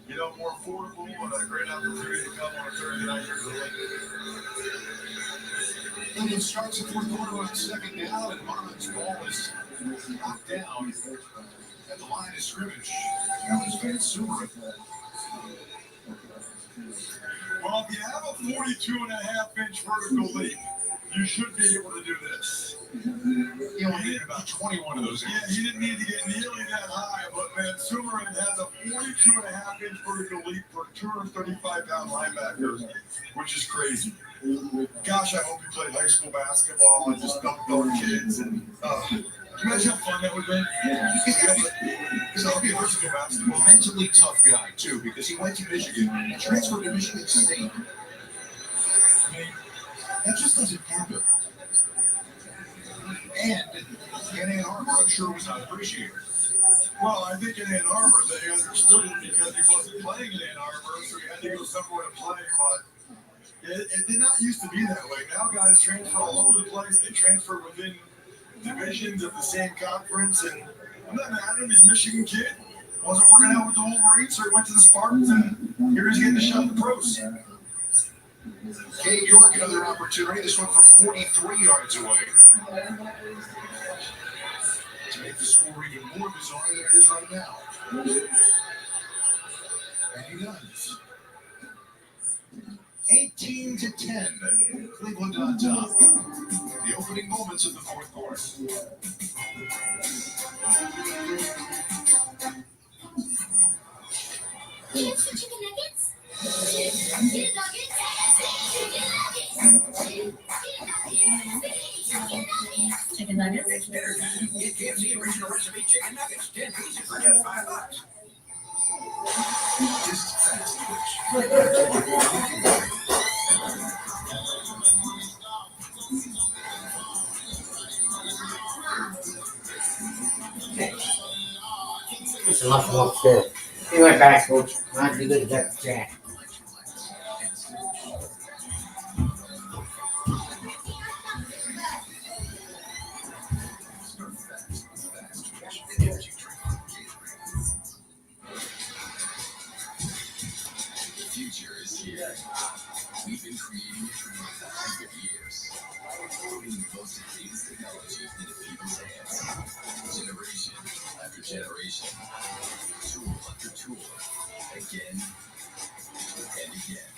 you know, more affordable and a great opportunity to come on a Thursday night here to the lake. Cleveland starts the fourth quarter on second down, and Marlin's ball is knocked down at the line of scrimmage. That was Van Sumer. Well, if you have a 42.5-inch vertical leap, you should be able to do this. He only needed about 21 of those. Yeah, he didn't need to get nearly that high, but Van Sumeren has a 42.5-inch vertical leap for a 235-pound linebacker, which is crazy. Gosh, I hope he played high school basketball and just dunked on kids. And can you imagine how fun that would be? He's got to be a high school basketball. Mentally tough guy, too, because he went to Michigan and transferred to Michigan State. I mean, that just doesn't happen. And in Ann Arbor, I'm sure was not appreciated. Well, I think in Ann Arbor, they understood it because he wasn't playing in Ann Arbor, so he had to go somewhere to play, but it did not used to be that way. Now guys transfer all over the place. They transfer within divisions of the same conference, and I'm not mad at him. He's a Michigan kid. Wasn't working out with the Wolverines, so he went to the Spartans, and here he's getting a shot at the pros. Cade York, another opportunity. This one from 43 yards away. To make the score even more bizarre than it is right now. And he does. 18-10. Cleveland on top. The opening moments of the fourth quarter. KFC chicken nuggets? Chicken nuggets? Chicken nuggets? It's dinner time. Get KFC original recipe chicken nuggets. 10 pieces for just $5. This is fast twitch. Unless I'm upstairs. Be right back, folks. Not too good to get the chat. The future is here. We've been creating it for 100 years. Putting the most advanced technology into people's hands. Generation after generation. Tool after tool. Again and again.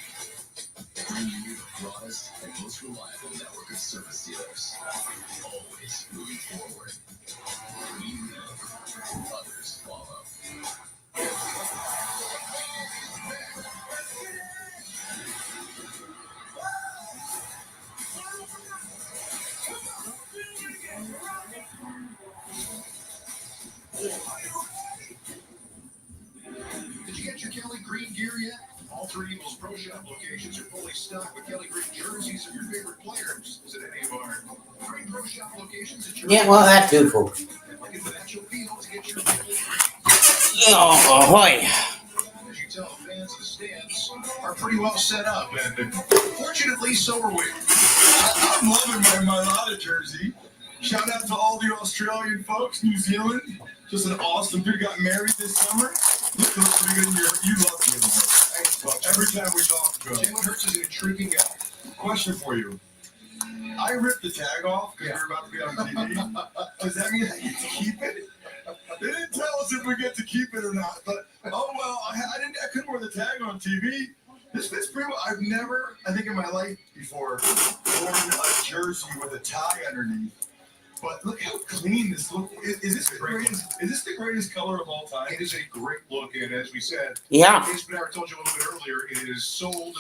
Bringing you the broadest and most reliable network of service dealers. Always moving forward. We lead. Others follow. Did you get your Kelly Green gear yet? All three Eagles Pro Shop locations are fully stocked with Kelly Green jerseys of your favorite players. Is it any of our great Pro Shop locations at your Yeah, well, that too, folks. like a financial field to get your Oh, ahoy. as you tell fans, the stands are pretty well set up, and fortunately, so are we. I'm loving my Marlada jersey. Shout out to all the Australian folks, New Zealand. Just an awesome dude. Got married this summer. Looks pretty good in your. You love me. Every time we talk, Jalen Hurts is an intriguing guy. Question for you. I ripped the tag off because we're about to be on TV. Does that mean I get to keep it? They didn't tell us if we get to keep it or not. But oh well, I couldn't wear the tag on TV. This fits pretty well. I've never, I think in my life before, worn a jersey with a tie underneath. But look how clean this looks. Is this the greatest color of all time? It is a great look, and as we said, Yeah. Case Benara told you a little bit earlier, it is sold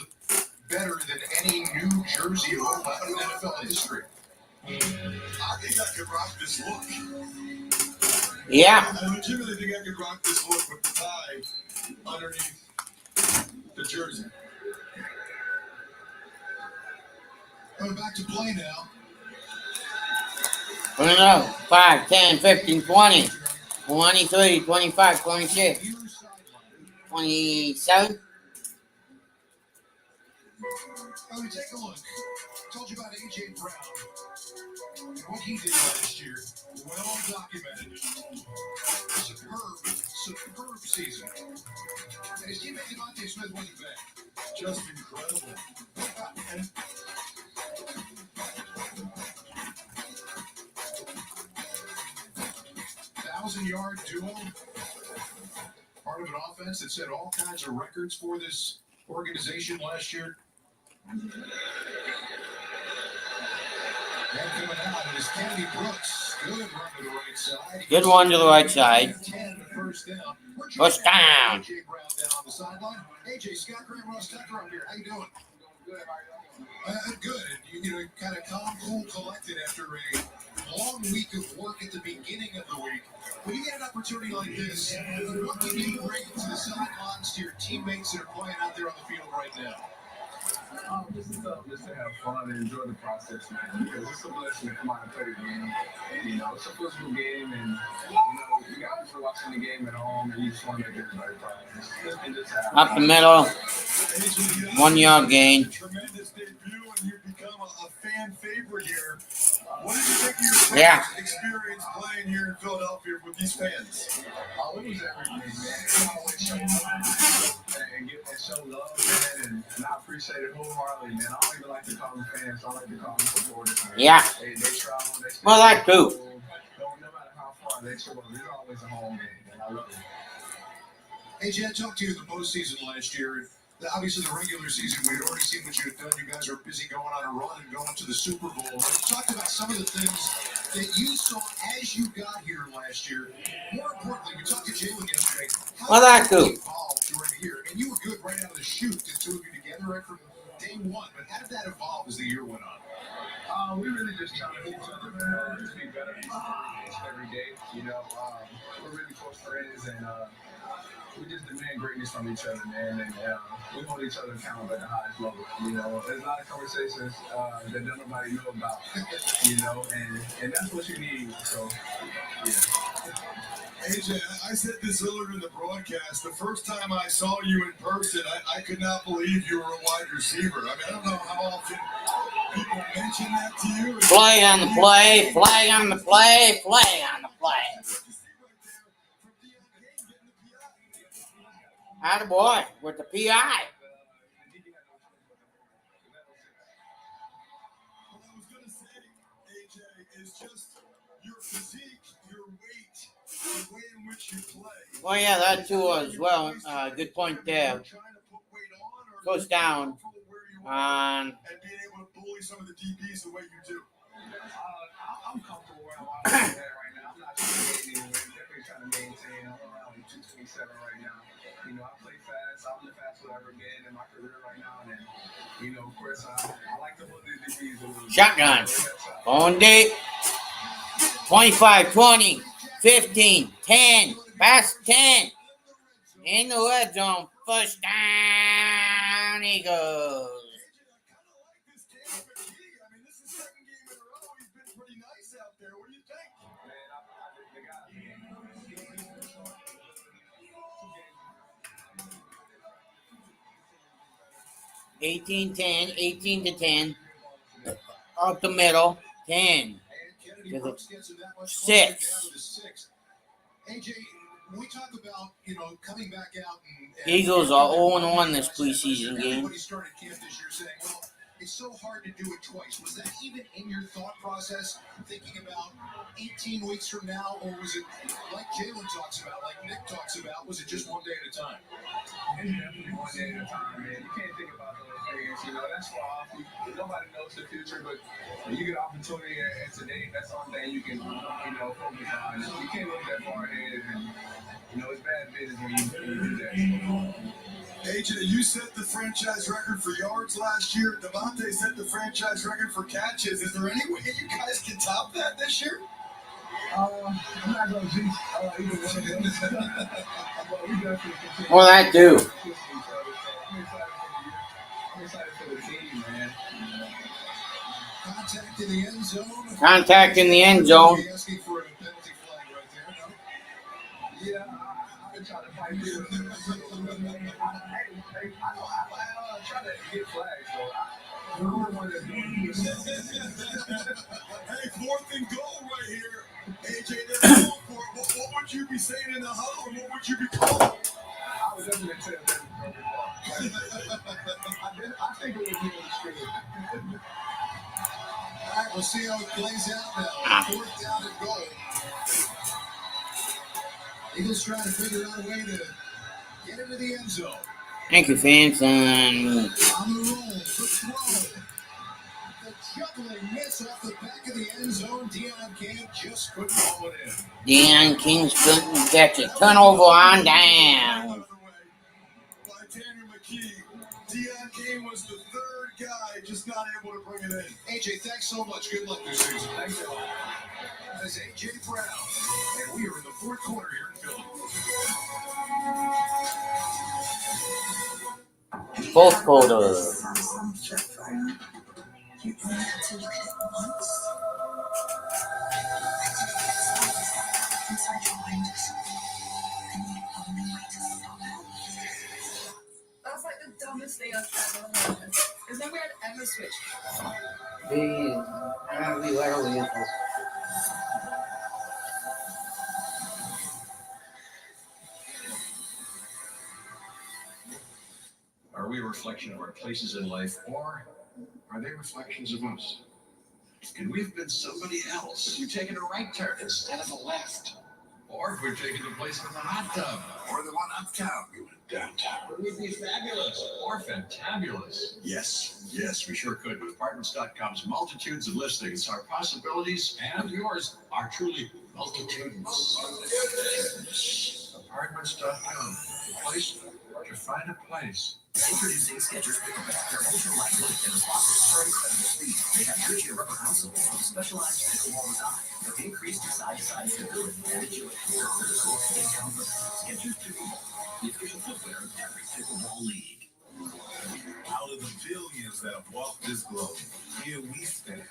better than any new jersey of all time in NFL history. I think I could rock this look. Yeah. I legitimately think I could rock this look with the tie underneath the jersey. Coming back to play now. I don't know. 5, 10, 15, 20, 23, 25, 26, 27. Oh, take a look. Told you about A.J. Brown and what he did last year. Well documented. Superb season. And his teammate Devontae Smith wasn't bad. Just incredible. And 1,000-yard duel. Part of an offense that set all kinds of records for this organization last year. And coming out is Kennedy Brooks. Good run to the right side. Good one to the right side. 10 first down. First down. AJ Brown down on the sideline. AJ, Scott Graham, Ross Tucker up here. How you doing? Good. Good. And you know, kind of calm, cool, collected after a long week of work at the beginning of the week. When you get an opportunity like this, what can you bring to the sidelines to your teammates that are playing out there on the field right now? Just to have fun and enjoy the process, man. Because it's a blessing to come out and play the game. And, you know, it's a physical game, and you guys are watching the game at home, and you just want to make everybody proud. Up the middle. 1 yard gain. Tremendous debut, and you become a fan favorite here. What did you think of your experience playing here in Philadelphia with these fans? Oh, it was everything, man. They always show love and show love, man, and I appreciate it wholeheartedly, man. I don't even like to call them fans. I like to call them supporters, man. Yeah. They travel, they stay. Well, that too. No matter how far they travel, there's always a home game, and I love it. AJ, I talked to you in the postseason last year. Obviously, the regular season, we had already seen what you had done. You guys were busy going on a run and going to the Super Bowl. And you talked about some of the things that you saw as you got here last year. More importantly, we talked to Jalen yesterday. Well, that too. Evolved during the year. And you were good right out of the chute, the two of you together right from day one. But how did that evolve as the year went on? We really just challenge each other, man. Just be better every day. You know, we're really close friends, and we just demand greatness from each other, man, and we hold each other accountable at the highest level. You know, there's a lot of conversations that don't nobody know about, you know, and that's what you need. So, yeah. AJ, I said this earlier in the broadcast. The first time I saw you in person, I could not believe you were a wide receiver. I mean, I don't know how often people mention that to you. Play on the play, play on the play, play on the play. Attaboy with the PI. What I was going to say, AJ, is just your physique, your weight, the way in which you play. Well, yeah, that too as well. Good point there. Goes down on. And being able to bully some of the DBs the way you do. I'm comfortable where I'm at right now. I'm not trying to get anywhere. Definitely trying to maintain. I'm around 227 right now. You know, I play fast. I'm the fastest I've ever been in my career right now. And, you know, of course, I like to bully the DBs a little bit. Shotgun. On deep. 25, 20, 15, 10. Pass 10. In the red zone. First down. Eagles. What do you think? 18-10, 18-10. Up the middle. 10. 6. AJ, when we talk about, you know, coming back out and Eagles are 0-1 this preseason game. Everybody started camp this year saying, well, it's so hard to do it twice. Was that even in your thought process, thinking about 18 weeks from now, or was it like Jalen talks about, like Nick talks about, was it just one day at a time? It's definitely one day at a time, man. You can't think about those things, you know. That's far off. Nobody knows the future, but when you get an opportunity at today, that's the only thing you can, you know, focus on. You can't look that far ahead, and, you know, it's bad business when you do that. AJ, you set the franchise record for yards last year. Devontae set the franchise record for catches. Is there any way you guys can top that this year? I'm not going to jinx either one of them. But we definitely continue. Well, that too. I'm excited for the team, man. Contact in the end zone. Contact in the end zone. Asking for a penalty flag right there, no? Yeah, I've been trying to fight through it. I try to get flags, so we're the one that's doing this. Hey, 4th and goal right here. AJ, they're going for it. What would you be saying in the huddle, and what would you be calling? I was definitely saying that. I think it was really screwed. All right, we'll see how it plays out now. 4th down and goal. Eagles trying to figure out a way to get into the end zone. Thank you, fans. On the roll, the throw. The juggling miss off the back of the end zone. Deion King just couldn't roll it in. Deion King's couldn't catch it. Turnover on down. By Tanner McKee. Deion King was the 3rd guy, just not able to bring it in. AJ, thanks so much. Good luck this season. Thanks a lot. That is AJ Brown, and we are in the 4th quarter here in Philly. 4th quarter. You only have to look at it once. Inside your mind, and you have no way to stop it. That's like the dumbest thing I've ever heard. There's no way I'd ever switch. Are we a reflection of our places in life, or are they reflections of us? And we've been somebody else. You've taken a right turn instead of a left. Or if we're taking the place with the hot tub, or the one uptown, we went downtown. We'd be fabulous, or fantabulous. Yes, we sure could. With Apartments.com's multitudes of listings, our possibilities and yours are truly multitudinous. Apartments.com, the place to find a place. Introducing Skechers Pickleback. Their ultra lightweight and responsive strength and speed make have trickier rubber outsoles with specialized pickleball design for increased side-to-side stability and agility. Physical and comfort. Skechers Pickleball, the official footwear of every pickleball league. Out of the billions that have walked this globe, here we stand.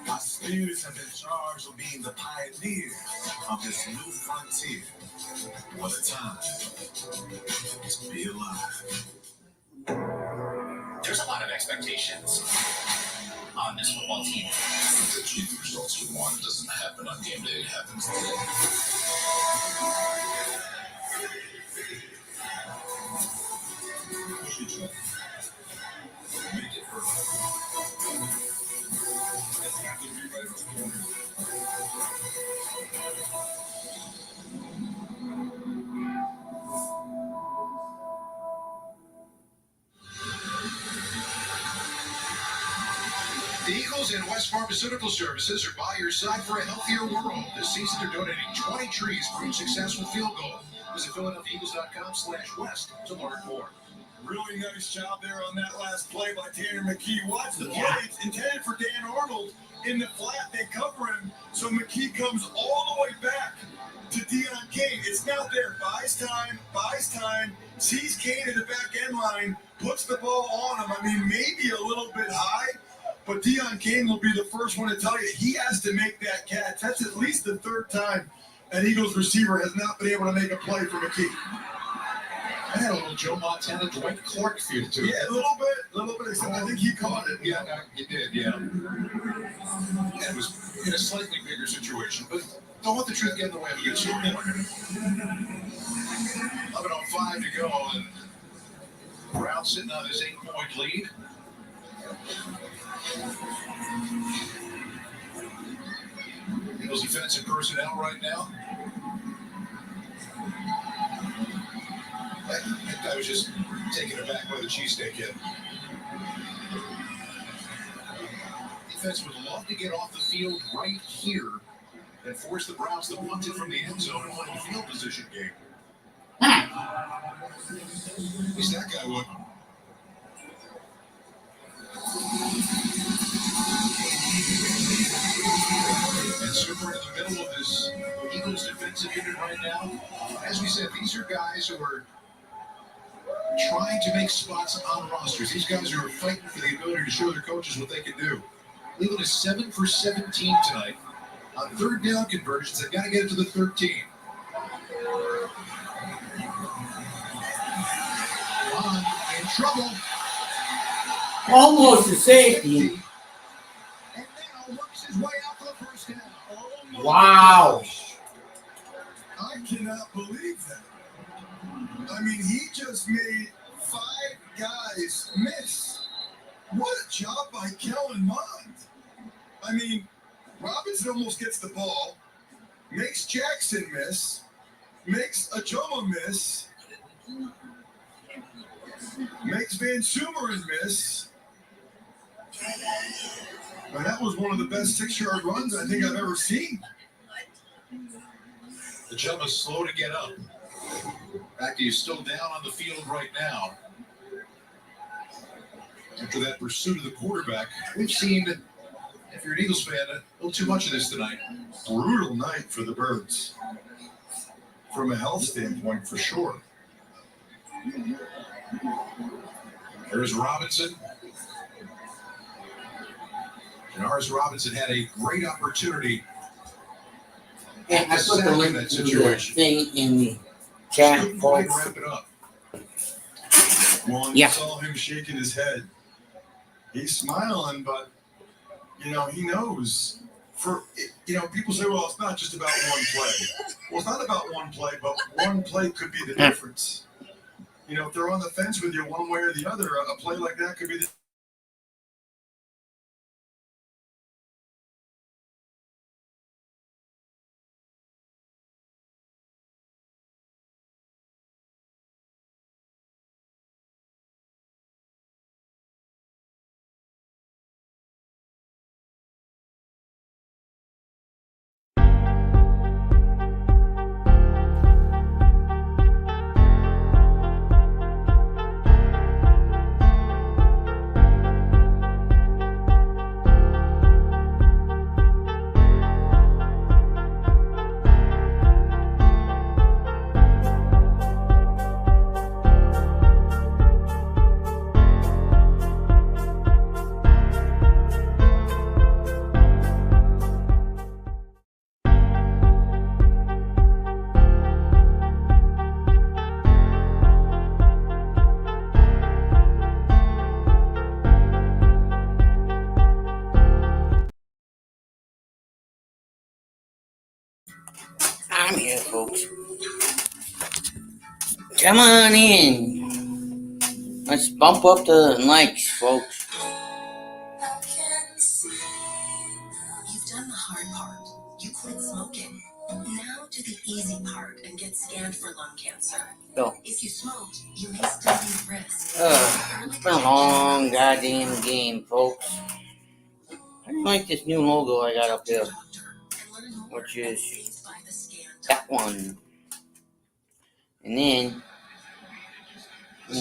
Our spirits have been charged with being the pioneers of this new frontier. What a time to be alive. There's a lot of expectations on this football team. To achieve the results you want doesn't happen on game day, it happens today. Push each other. Make it hurt. That's not the rewrite of the corner. The Eagles and West Pharmaceutical Services are by your side for a healthier world. This season, they're donating 20 trees for each successful field goal. Visit PhiladelphiaEagles.com/west to learn more. Really nice job there on that last play by Tanner McKee. Watch the play. It's intended for Dan Arnold. In the flat, they cover him. So McKee comes all the way back to Deion Kane. It's now there. Buys time, sees Kane at the back end line, puts the ball on him. I mean, maybe a little bit high, but Deion Kane will be the first one to tell you he has to make that catch. That's at least the third time an Eagles receiver has not been able to make a play for McKee. I had a little Joe Montana, Dwight Clark feel to it. Yeah, a little bit. Except I think he caught it. Yeah, he did, yeah. It was in a slightly bigger situation, but don't let the truth get in the way of a good story. 11:05 to go, and Brown sitting on his 8-point lead. Eagles defensive personnel right now. I was just taken aback by the cheesesteak hit. Defense would love to get off the field right here and force the Browns to punt it from the end zone and play a field position game. At least that guy would. And super in the middle of this Eagles defensive unit right now. As we said, these are guys who are trying to make spots on rosters. These guys are fighting for the ability to show their coaches what they can do. Cleveland is 7 for 17 tonight. On third down conversions, they've got to get it to the 13. Vaughn in trouble. Almost a safety. And now works his way out for the first down. Oh, Wow. I cannot believe that. I mean, he just made 5 guys miss. What a job by Kellen Mond. I mean, Robinson almost gets the ball, makes Jackson miss, makes Ajoma miss, makes Van Sumeren miss. And that was one of the best 6-yard runs I think I've ever seen. The jump is slow to get up. In fact, he's still down on the field right now. After that pursuit of the quarterback, we've seen, if you're an Eagles fan, a little too much of this tonight. Brutal night for the Birds. From a health standpoint, for sure. There's Robinson. Janaris Robinson had a great opportunity. Yeah, I put the link that to the situation. thing in the chat, Couldn't quite folks. wrap it up. Well, Yeah. you saw him shaking his head. He's smiling, but, you know, he knows. People say, well, it's not just about one play. Well, it's not about one play, but one play could be the difference. You know, if they're on the fence with you one way or the other, a play like that could be the time here, folks. Come on in. Let's bump up the likes, folks. You've done the hard part. You quit smoking. Now do the easy part and get scanned for lung cancer. Go. If you smoked, you may still be at risk. It's been a long goddamn game, folks. I don't like this new logo I got up there, which is that one. And then,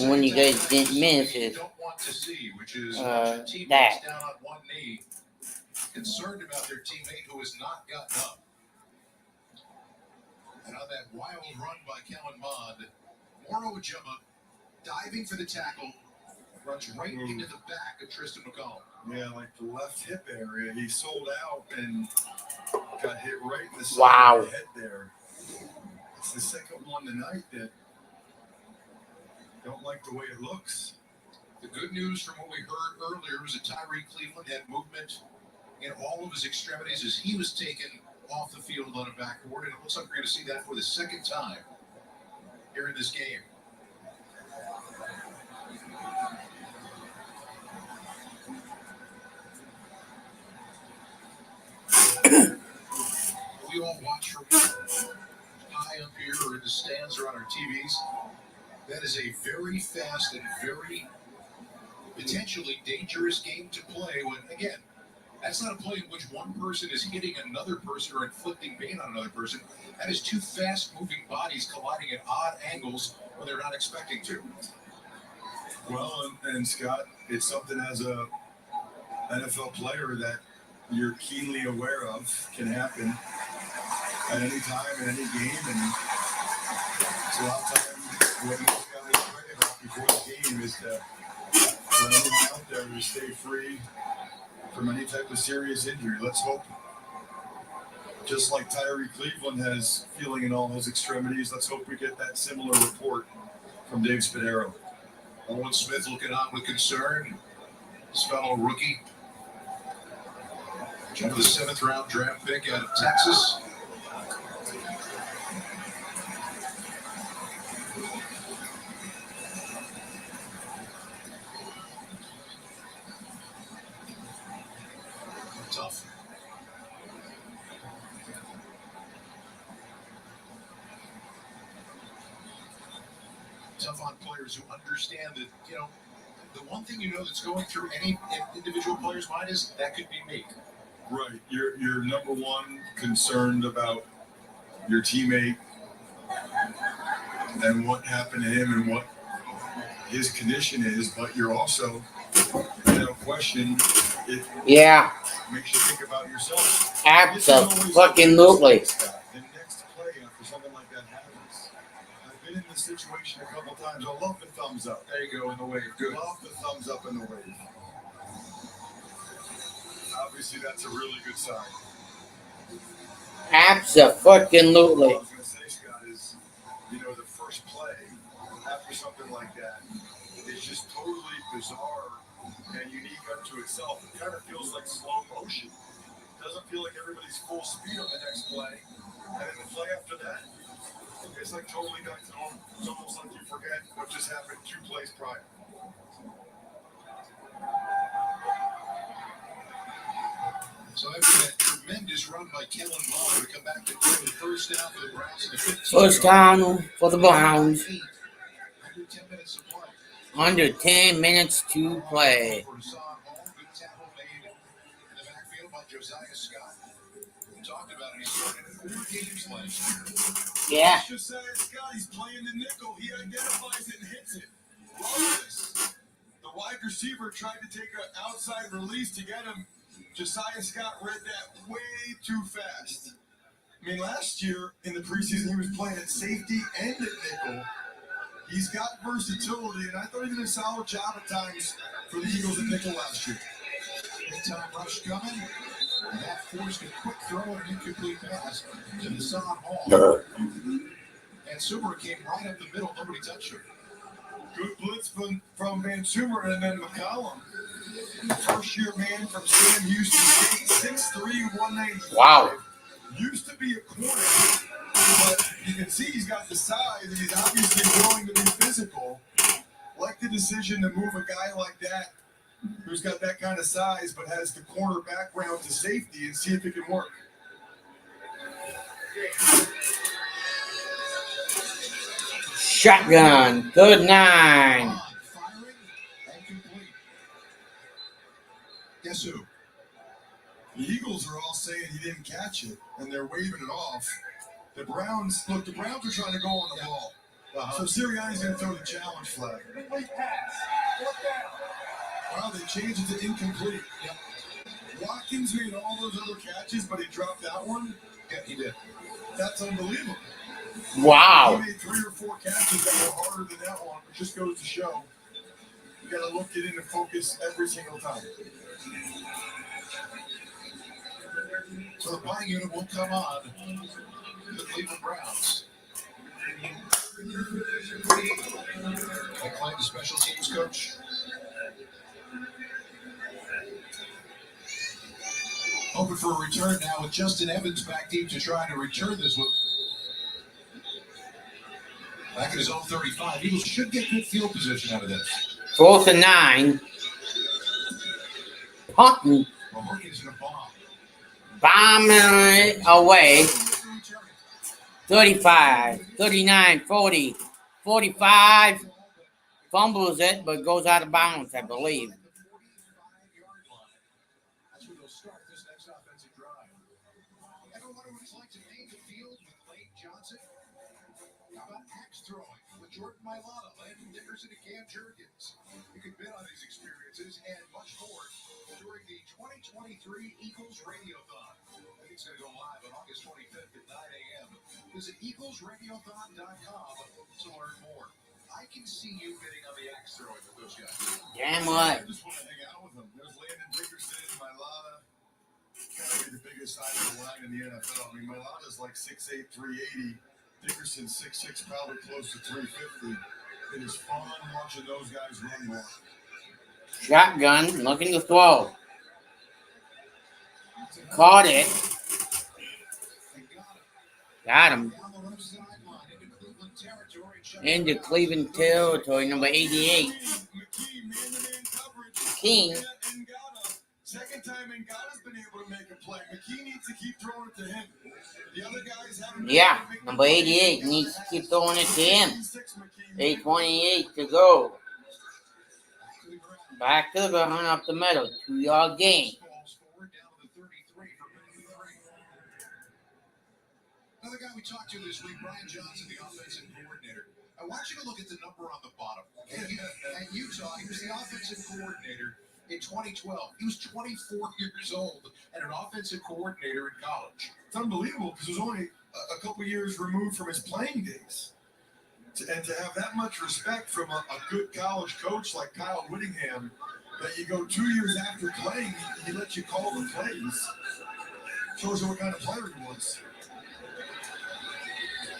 one you guys didn't miss is that. Down on one knee, concerned about their teammate who has not gotten up. And on that wild run by Kellen Mond, Moro Ujema diving for the tackle, runs right into the back of Tristan McCollum. Yeah, like the left hip area. He sold out and got hit right in the side of the head there. It's the second one tonight that don't like the way it looks. The good news from what we heard earlier was that CLEvsPHI had movement in all of his extremities as he was taken off the field on a backboard, and it looks like we're going to see that for the second time here in this game. We all watch from high up here or in the stands or on our TVs. That is a very fast and very potentially dangerous game to play when, again, that's not a play in which one person is hitting another person or inflicting pain on another person. That is two fast-moving bodies colliding at odd angles when they're not expecting to. Well, and Scott, it's something as a NFL player that you're keenly aware of can happen at any time, in any game, and it's a lot of times what most guys pray about before the game is to for everyone out there to stay free from any type of serious injury. Let's hope, just like Tyree Cleveland has feeling in all his extremities, let's hope we get that similar report from Dave Spadaro. Owen Smith looking on with concern. His fellow rookie. The 7th round draft pick out of Texas. Tough. Tough on players who understand that, you know, the one thing you know that's going through any individual player's mind is that could be me. Right. You're number one concerned about your teammate and what happened to him and what his condition is, but you're also, no question, it makes you think about yourself. Absolutely. The next play after something like that happens. I've been in this situation a couple times. I love the thumbs up. There you go, in the wave. Good. Love the thumbs up in the wave. Obviously, that's a really good sign. Absolutely. What I was going to say, Scott, is, you know, the first play after something like that is just totally bizarre and unique unto itself. It kind of feels like slow motion. It doesn't feel like everybody's full speed on the next play. And then the play after that, it's like totally back to normal. It's almost like you forget what just happened 2 plays prior. So after that tremendous run by Kellen Mond to come back to throw the first down for the Browns in the 15. First down for the Browns. Under 10 minutes to play. Under 10 minutes to play. For Hassan Hall, good tackle made in the backfield by Josiah Scott. We talked about it. He started 4 games last year. Yeah. Josiah Scott, he's playing the nickel. He identifies it and hits it. Love this. The wide receiver tried to take an outside release to get him. Josiah Scott read that way too fast. I mean, last year in the preseason, he was playing at safety and at nickel. He's got versatility, and I thought he did a solid job at times for the Eagles at nickel last year. Big-time rush coming, and that forced a quick throw and an incomplete pass to Hassan Hall. And Sumer came right up the middle. Nobody touched him. Good blitz from Van Sumer, and then McCollum. First-year man from Sam Houston State, 6'3", 195. Wow. Used to be a corner, But you can see he's got the size, and he's obviously willing to be physical. Like the decision to move a guy like that, who's got that kind of size, but has the corner background to safety, and see if it can work. Shotgun, good 9. Guess who? The Eagles are all saying he didn't catch it, and they're waving it off. The Browns are trying to go on the ball. So Sirianni's going to throw the challenge flag. Wow, they changed it to incomplete. Yep. Watkins made all those other catches, but he dropped that one. Yeah, he did. That's unbelievable. Wow. He made 3 or 4 catches that were harder than that one, which just goes to show you got to look it into focus every single time. So the punting unit will come on the Cleveland Browns. McClain, the special teams coach. Hoping for a return now with Justin Evans back deep to try to return this one. Back at his own 35. Eagles should get good field position out of this. 4th and 9. Punting. Mahorkin's in a bomb. Bombing it away. 35, 39, 40, 45. Fumbles it, but goes out of bounds, I believe. That's where they'll start this next offensive drive. Everyone who would like to name the field with Lane Johnson. How about axe throwing with Jordan Mailata, Landon Dickerson, and Cam Jurgens? You can bid on these experiences and much more during the 2023 Eagles Radiothon. I think it's going to go live on August 25th at 9 a.m. Visit EaglesRadiothon.com to learn more. I can see you bidding on the axe throwing with those guys. Damn right. I just want to hang out with them. There's Landon Dickerson, Mailata. Gotta be the biggest side of the line in the NFL. I mean, Mailata's like 6'8", 380. Dickerson 6'6", probably close to 350. It is fun watching those guys run more. Shotgun, looking to throw. Caught it. Got him. Into Cleveland territory, number 88. King. Second time Ngannou's been able to make a play. McKee needs to keep throwing it to him. The other guys haven't. Yeah, number 88 needs to keep throwing it to him. 8:28 to go. Back to the ground up the middle. 2-yard gain. Another guy we talked to this week, Brian Johnson, the offensive coordinator. I want you to look at the number on the bottom. At Utah, he was the offensive coordinator in 2012. He was 24 years old and an offensive coordinator in college. It's unbelievable because it was only a couple years removed from his playing days. And to have that much respect from a good college coach like Kyle Whittingham, that you go 2 years after playing, he lets you call the plays. Shows you what kind of player he was.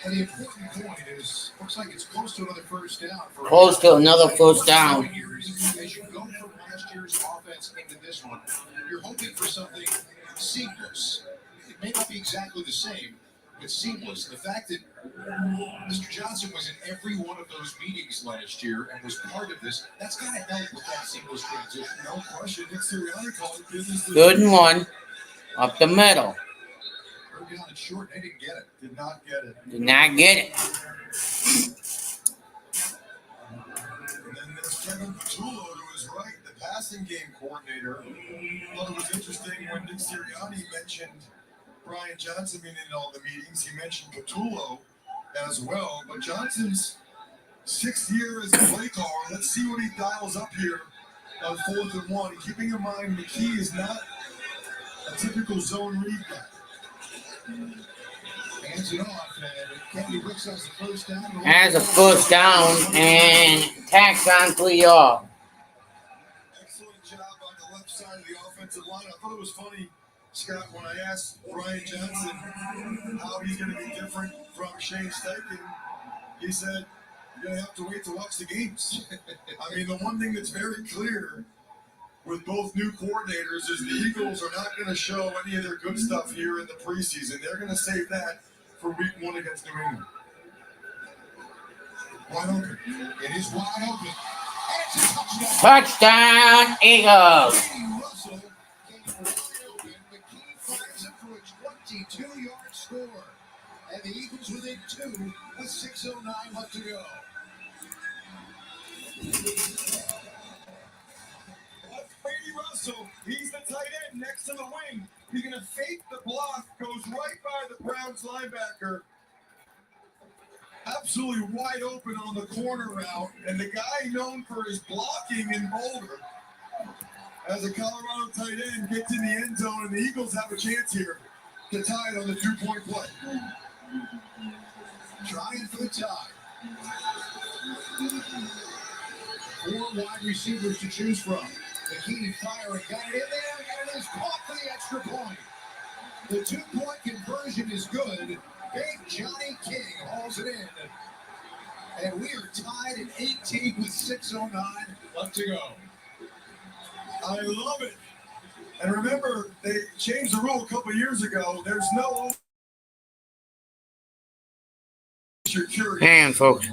And the important point is, looks like it's close to another first down. Close to another first down. As you go from last year's offense into this one, you're hoping for something seamless. It may not be exactly the same, but seamless. The fact that Mr. Johnson was in every one of those meetings last year and was part of this, that's got to help with that seamless transition. No question. Nick Sirianni called it business. Good and 1. Up the middle. Down and short, they didn't get it. Did not get it. Did not get it. And then there's Kevin Petullo, who is right, the passing game coordinator. I thought it was interesting when Nick Sirianni mentioned Brian Johnson being in all the meetings. He mentioned Petullo as well. But Johnson's 6th year as a play caller. Let's see what he dials up here on 4th and 1. Keeping in mind, McKee is not a typical zone read guy. Hands it off, and Kennedy Wicks has the first down. Has a first down and tacks on 3 yards. Excellent job on the left side of the offensive line. I thought it was funny, Scott, when I asked Brian Johnson how he's going to be different from Shane Steichen. He said, you're going to have to wait to watch the games. I mean, the one thing that's very clear with both new coordinators is the Eagles are not going to show any of their good stuff here in the preseason. They're going to save that for week 1 against New England. Wide open. It is wide open. And it's a touchdown. Touchdown, Eagles. Russell came wide open. McKee fires it for a 22-yard score. And the Eagles within 2 with 6:09 left to go. That's Brady Russell. He's the tight end next to the wing. He's going to fake the block, goes right by the Browns linebacker. Absolutely wide open on the corner route. And the guy known for his blocking in Boulder, as a Colorado tight end, gets in the end zone, and the Eagles have a chance here to tie it on the 2-point play. Trying for the tie. 4 wide receivers to choose from. McKee firing, got it in there, and it is caught for the extra point. The 2-point conversion is good. Big Johnny King hauls it in. And we are tied at 18 with 6:09 left to go. I love it. And remember, they changed the rule a couple of years ago. There's no security. And folks.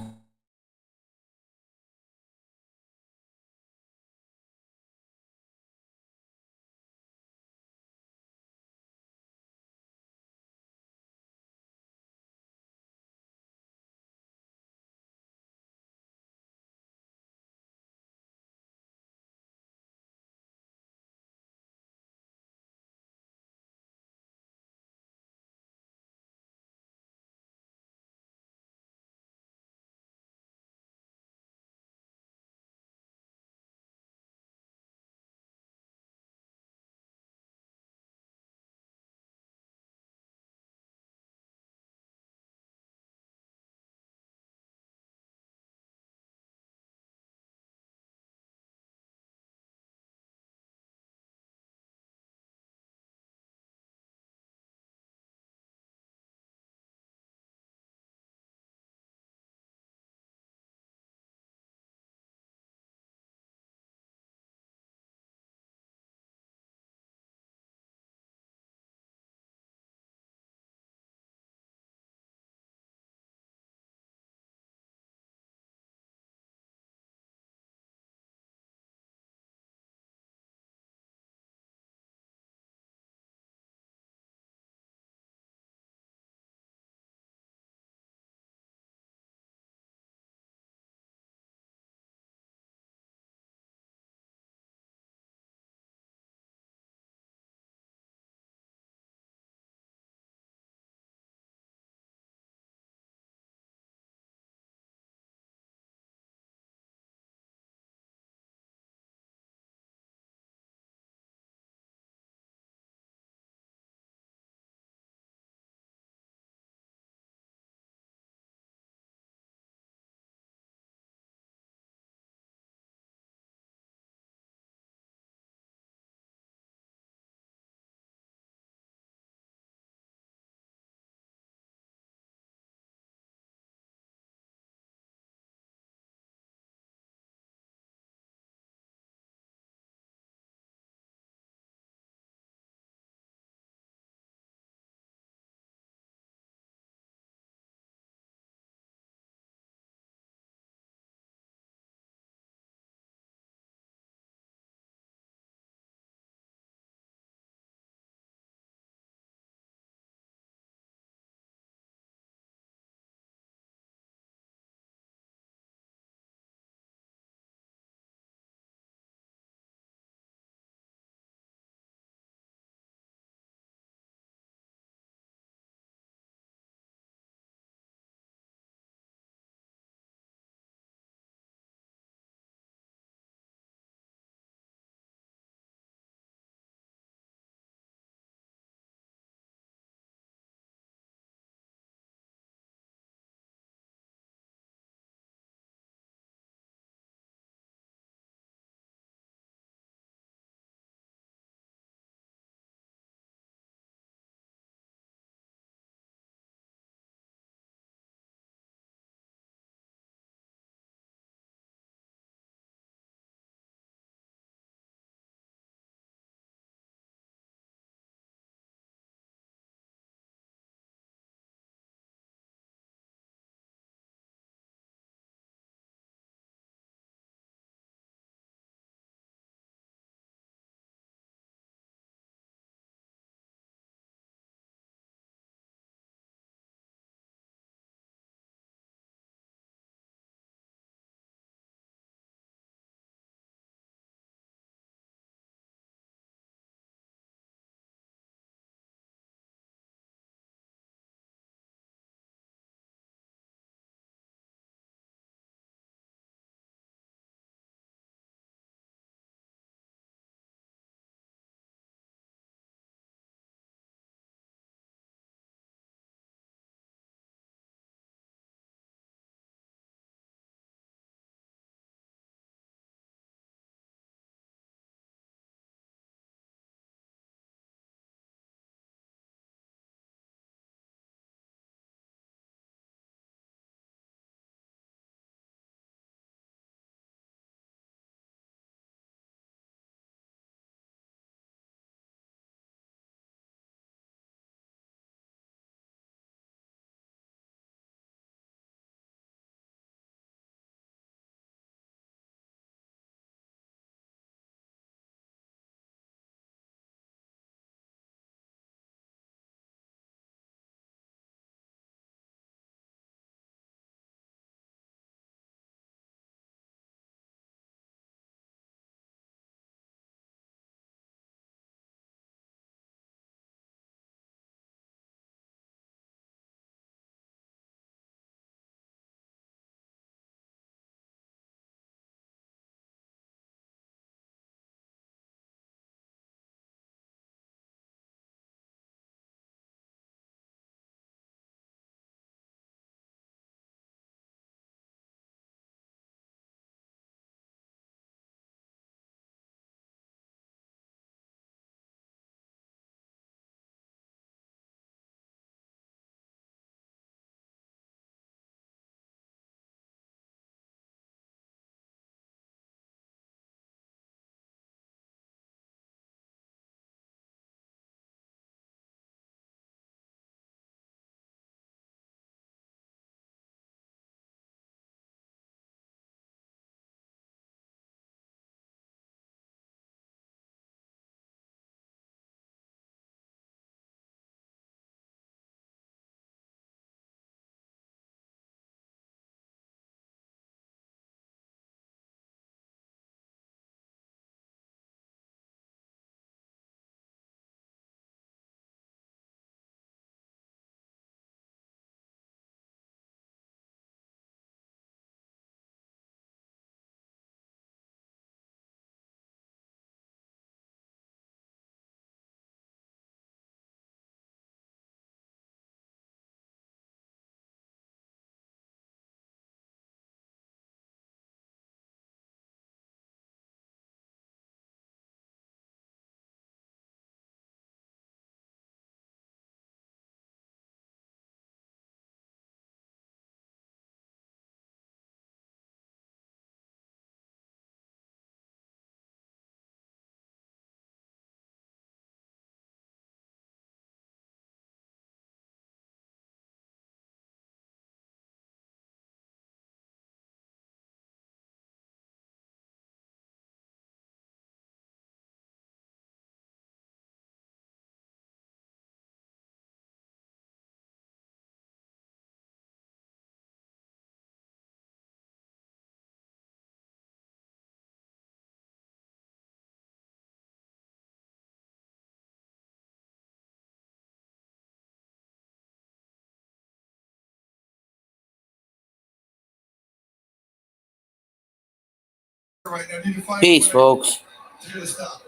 Right now, need to find Peace, folks. to get a stop.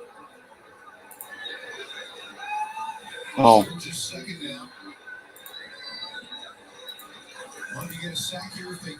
Oh. Just a second now. Want to get a sack here if they